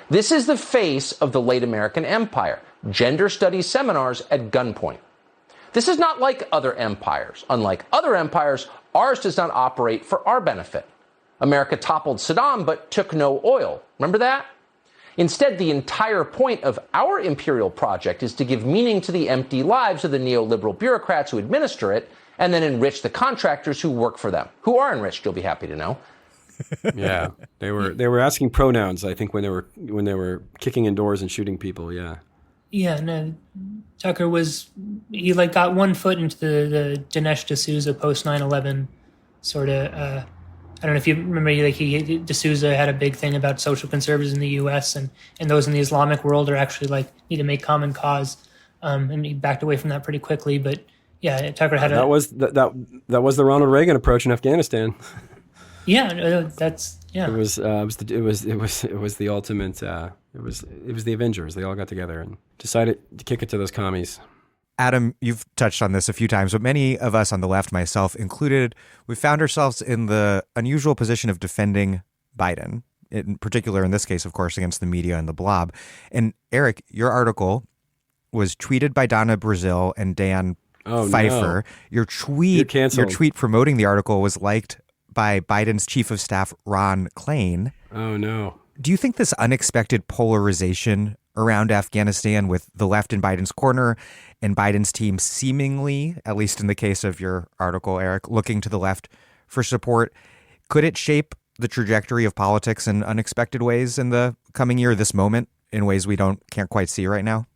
This is the face of the late American empire. Gender studies seminars at gunpoint. This is not like other empires. Unlike other empires, ours does not operate for our benefit. America toppled Saddam but took no oil. Remember that? Instead, the entire point of our imperial project is to give meaning to the empty lives of the neoliberal bureaucrats who administer it, and then enrich the contractors who work for them, who are enriched, you'll be happy to know. Yeah, they were asking pronouns, I think, when they were kicking in doors and shooting people. Yeah. Yeah, no, Tucker he got one foot into the Dinesh D'Souza post 9/11 sort of. I don't know if you remember, D'Souza had a big thing about social conservatives in the U.S. and those in the Islamic world are actually need to make common cause, and he backed away from that pretty quickly. But yeah, Tucker had that was the Ronald Reagan approach in Afghanistan. Yeah, that's yeah. It was the ultimate. It was the Avengers. They all got together and decided to kick it to those commies. Adam, you've touched on this a few times, but many of us on the left, myself included, we found ourselves in the unusual position of defending Biden, in particular, in this case, of course, against the media and the blob. And Eric, your article was tweeted by Donna Brazil and Dan Pfeiffer. No. Your tweet promoting the article was liked by Biden's chief of staff, Ron Klain. Oh, no. Do you think this unexpected polarization around Afghanistan with the left in Biden's corner and Biden's team seemingly, at least in the case of your article, Eric, looking to the left for support, could it shape the trajectory of politics in unexpected ways in the coming year, this moment, in ways we can't quite see right now?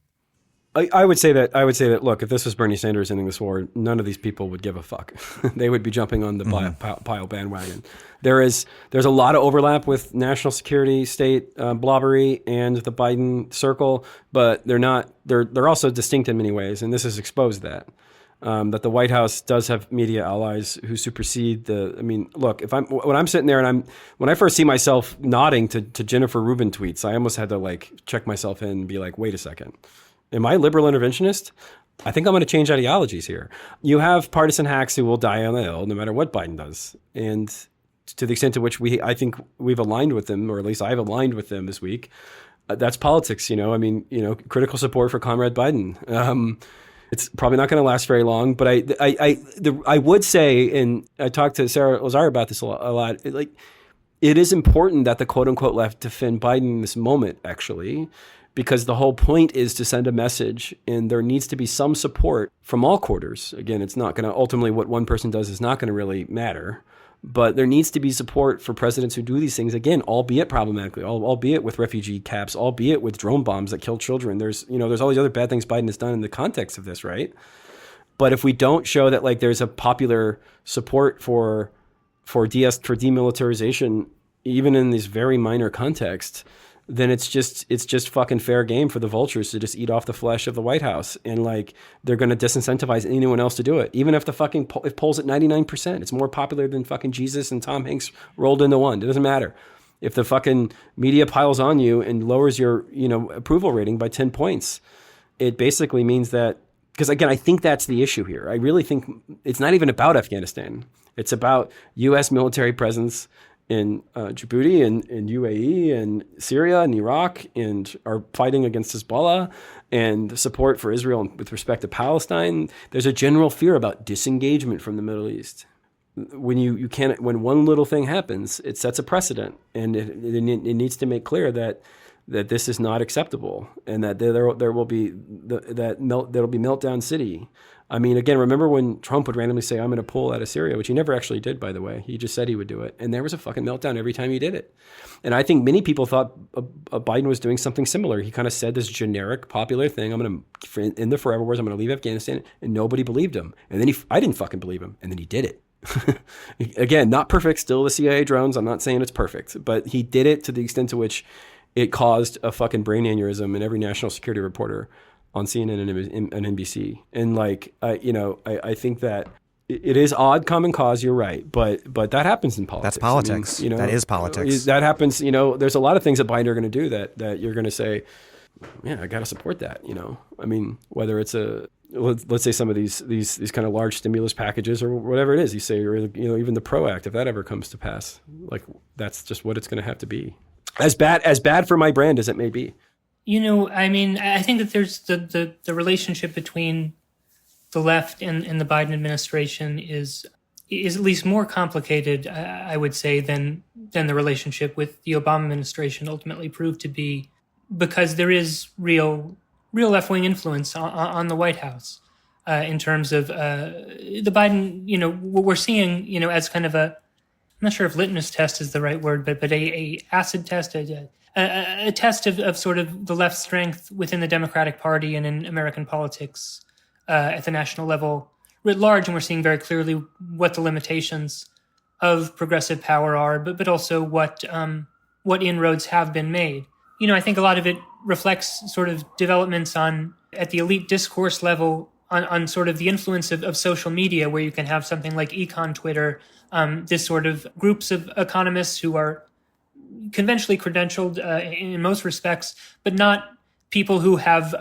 I would say that. Look, if this was Bernie Sanders ending this war, none of these people would give a fuck. They would be jumping on the pile bandwagon. There's a lot of overlap with national security, state blobbery, and the Biden circle, but they're not. They're also distinct in many ways, and this has exposed that. That the White House does have media allies who supersede the. I mean, look, when I'm sitting there and when I first see myself nodding to Jennifer Rubin tweets, I almost had to check myself in and be like, wait a second. Am I liberal interventionist? I think I'm going to change ideologies here. You have partisan hacks who will die on the hill no matter what Biden does. And to the extent to which I think we've aligned with them, or at least I've aligned with them this week, that's politics, critical support for Comrade Biden. It's probably not going to last very long, but I would say, and I talked to Sarah Lazar about this a lot, it is important that the quote unquote left defend Biden in this moment, actually, because the whole point is to send a message, and there needs to be some support from all quarters. Again, it's not going to ultimately, what one person does is not going to really matter, but there needs to be support for presidents who do these things, again, albeit problematically, albeit with refugee caps, albeit with drone bombs that kill children. There's all these other bad things Biden has done in the context of this, right? But if we don't show that there's a popular support for demilitarization, even in these very minor contexts, then it's just fucking fair game for the vultures to just eat off the flesh of the White House. And they're going to disincentivize anyone else to do it. Even if if polls at 99%, it's more popular than fucking Jesus and Tom Hanks rolled into one. It doesn't matter. If the fucking media piles on you and lowers your, approval rating by 10 points, it basically means that, because again, I think that's the issue here. I really think it's not even about Afghanistan. It's about U.S. military presence in Djibouti and UAE and Syria and Iraq, and are fighting against Hezbollah, and support for Israel with respect to Palestine. There's a general fear about disengagement from the Middle East. When when one little thing happens, it sets a precedent, and it needs to make clear that this is not acceptable, and that there will be there'll be meltdown city. I mean, again, remember when Trump would randomly say, I'm going to pull out of Syria, which he never actually did, by the way. He just said he would do it. And there was a fucking meltdown every time he did it. And I think many people thought Biden was doing something similar. He kind of said this generic, popular thing, in the forever words, I'm going to leave Afghanistan, and nobody believed him. And then I didn't fucking believe him. And then he did it. Again, not perfect, still the CIA drones. I'm not saying it's perfect, but he did it to the extent to which it caused a fucking brain aneurysm in every national security reporter on CNN and NBC. And I think that it is odd common cause, you're right, but that happens in politics. That's politics. That is politics. That happens, there's a lot of things that Biden are going to do that you're going to say, yeah, I got to support that, I mean, whether it's let's say some of these kind of large stimulus packages or whatever it is, you say, or even the PRO Act, if that ever comes to pass, that's just what it's going to have to be. As bad for my brand as it may be. I mean, I think that there's the relationship between the left and the Biden administration is at least more complicated, I would say, than the relationship with the Obama administration ultimately proved to be. because there is real left-wing influence on the White House in terms of the Biden, what we're seeing, as kind of I'm not sure if litmus test is the right word, but a acid test, a test of sort of the left's strength within the Democratic Party and in American politics at the national level writ large. And we're seeing very clearly what the limitations of progressive power are, but also what inroads have been made. I think a lot of it reflects sort of developments at the elite discourse level on sort of the influence of social media, where you can have something like econ Twitter, this sort of groups of economists who are conventionally credentialed in most respects, but not people who have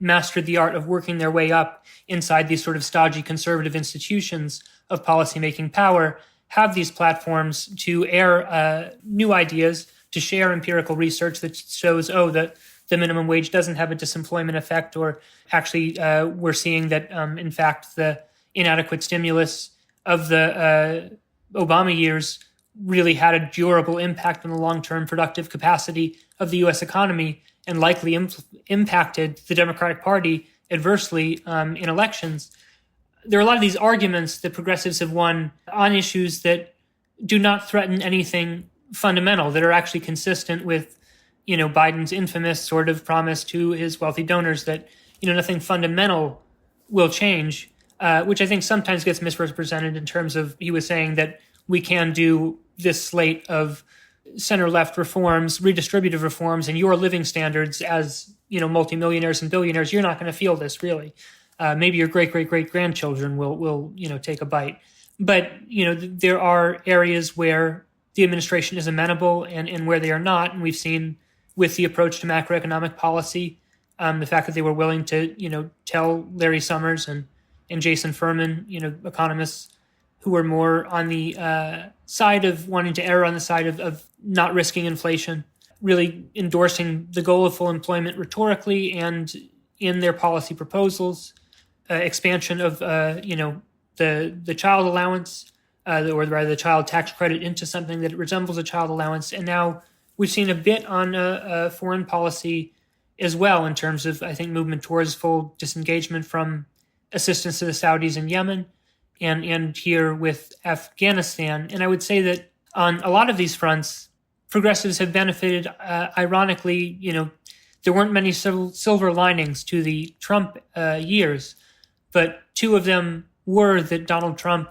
mastered the art of working their way up inside these sort of stodgy conservative institutions of policymaking power, have these platforms to air new ideas, to share empirical research that shows, that the minimum wage doesn't have a disemployment effect, or actually we're seeing that, in fact, the inadequate stimulus of the Obama years really had a durable impact on the long-term productive capacity of the U.S. economy and likely impacted the Democratic Party adversely in elections. There are a lot of these arguments that progressives have won on issues that do not threaten anything fundamental, that are actually consistent with, Biden's infamous sort of promise to his wealthy donors that, nothing fundamental will change, which I think sometimes gets misrepresented in terms of he was saying that we can do this slate of center-left reforms, redistributive reforms, and your living standards as, multimillionaires and billionaires, you're not going to feel this really. Maybe your great-great-great-grandchildren will take a bite. But, there are areas where the administration is amenable and where they are not. And we've seen with the approach to macroeconomic policy, the fact that they were willing to, tell Larry Summers and Jason Furman, economists who were more on the side of wanting to err on the side of not risking inflation, really endorsing the goal of full employment rhetorically and in their policy proposals, expansion of, the child allowance, or rather the child tax credit into something that resembles a child allowance. And now we've seen a bit on foreign policy as well in terms of, I think, movement towards full disengagement from assistance to the Saudis in Yemen and here with Afghanistan. And I would say that on a lot of these fronts, progressives have benefited. Ironically, there weren't many silver linings to the Trump years, but two of them were that Donald Trump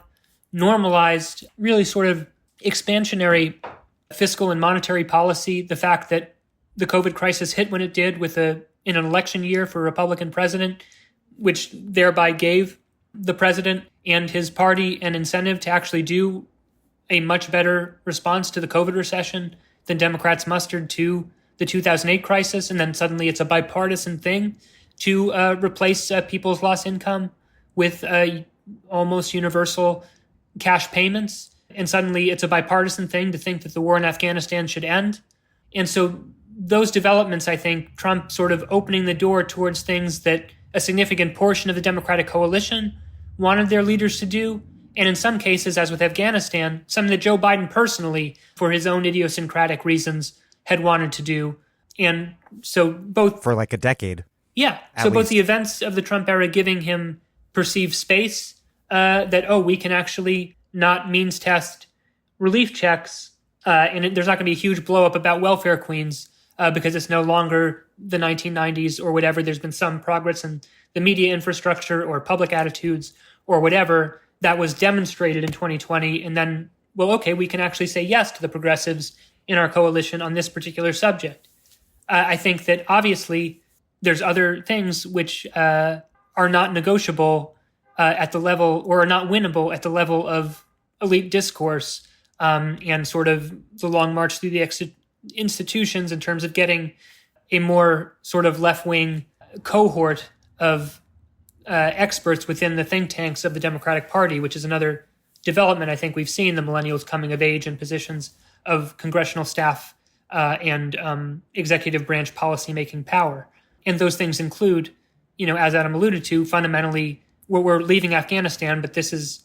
normalized really sort of expansionary fiscal and monetary policy. The fact that the COVID crisis hit when it did in an election year for a Republican president, which thereby gave the president and his party an incentive to actually do a much better response to the COVID recession than Democrats mustered to the 2008 crisis. And then suddenly it's a bipartisan thing to replace people's lost income with almost universal cash payments. And suddenly it's a bipartisan thing to think that the war in Afghanistan should end. And so those developments, I think, Trump sort of opening the door towards things that a significant portion of the Democratic coalition wanted their leaders to do. And in some cases, as with Afghanistan, something that Joe Biden personally, for his own idiosyncratic reasons, had wanted to do. And so both... For like a decade. Yeah. So both the events of the Trump era giving him perceived space, that, we can actually not means test relief checks, and there's not going to be a huge blow up about welfare queens because it's no longer the 1990s or whatever. There's been some progress in the media infrastructure or public attitudes or whatever that was demonstrated in 2020. And then, we can actually say yes to the progressives in our coalition on this particular subject. I think that obviously there's other things which are not negotiable at the level, or are not winnable at the level of elite discourse and sort of the long march through the institutions in terms of getting a more sort of left-wing cohort of experts within the think tanks of the Democratic Party, which is another development I think we've seen, the millennials coming of age in positions of congressional staff and executive branch policymaking power. And those things include, as Adam alluded to, fundamentally, we're leaving Afghanistan, but this is,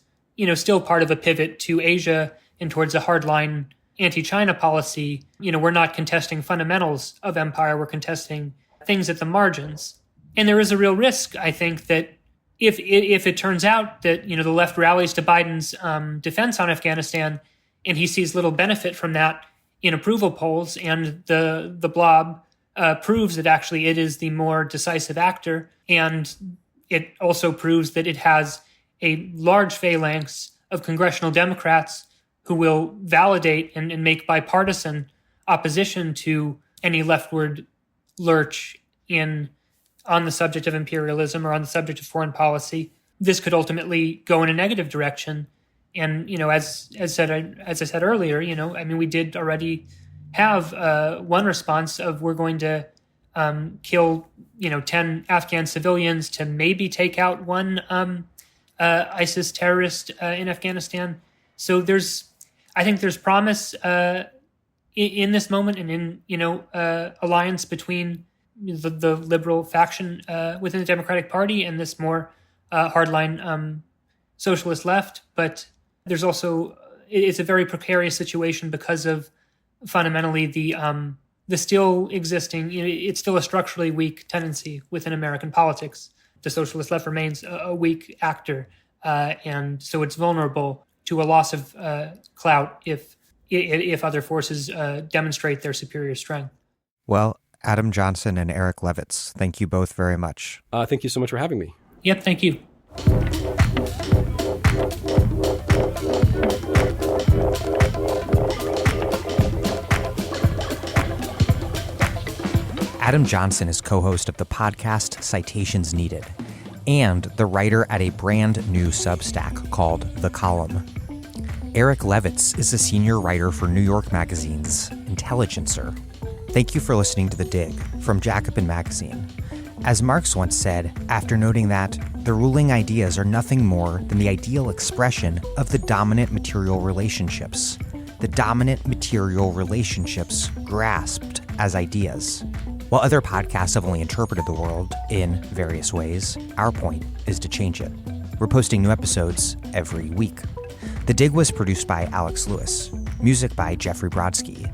still part of a pivot to Asia and towards a hardline anti-China policy, we're not contesting fundamentals of empire. We're contesting things at the margins. And there is a real risk, I think, that if it turns out that, the left rallies to Biden's defense on Afghanistan and he sees little benefit from that in approval polls, and the blob proves that actually it is the more decisive actor, and it also proves that it has a large phalanx of congressional Democrats who will validate and make bipartisan opposition to any leftward lurch on the subject of imperialism or on the subject of foreign policy. This could ultimately go in a negative direction. And, as I said earlier, we did already have one response of we're going to kill, 10 Afghan civilians to maybe take out one ISIS terrorist in Afghanistan. So I think there's promise in this moment and in, alliance between the liberal faction within the Democratic Party and this more hardline socialist left. But there's also, it's a very precarious situation because of fundamentally the still existing, it's still a structurally weak tendency within American politics. The socialist left remains a weak actor. And so it's vulnerable to a loss of clout if other forces demonstrate their superior strength. Well, Adam Johnson and Eric Levitz, thank you both very much. Thank you so much for having me. Yep, thank you. Adam Johnson is co-host of the podcast Citations Needed and the writer at a brand new Substack called The Column. Eric Levitz is a senior writer for New York Magazine's Intelligencer. Thank you for listening to The Dig from Jacobin Magazine. As Marx once said, after noting that the ruling ideas are nothing more than the ideal expression of the dominant material relationships. The dominant material relationships grasped as ideas. While other podcasts have only interpreted the world in various ways, our point is to change it. We're posting new episodes every week. The Dig was produced by Alex Lewis, music by Jeffrey Brodsky,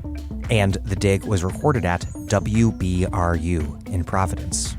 and The Dig was recorded at WBRU in Providence.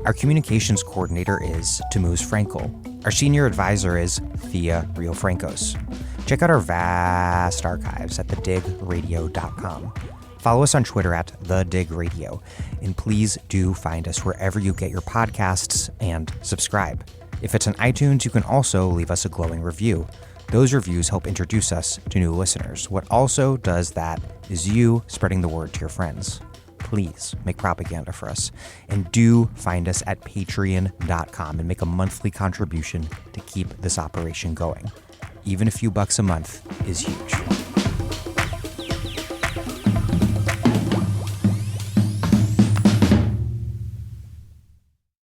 Our communications coordinator is Tamuz Frankel. Our senior advisor is Thea Riofrancos. Check out our vast archives at thedigradio.com. Follow us on Twitter at @TheDigRadio, and please do find us wherever you get your podcasts and subscribe. If it's on iTunes, you can also leave us a glowing review. Those reviews help introduce us to new listeners. What also does that is you spreading the word to your friends. Please make propaganda for us, and do find us at patreon.com and make a monthly contribution to keep this operation going. Even a few bucks a month is huge.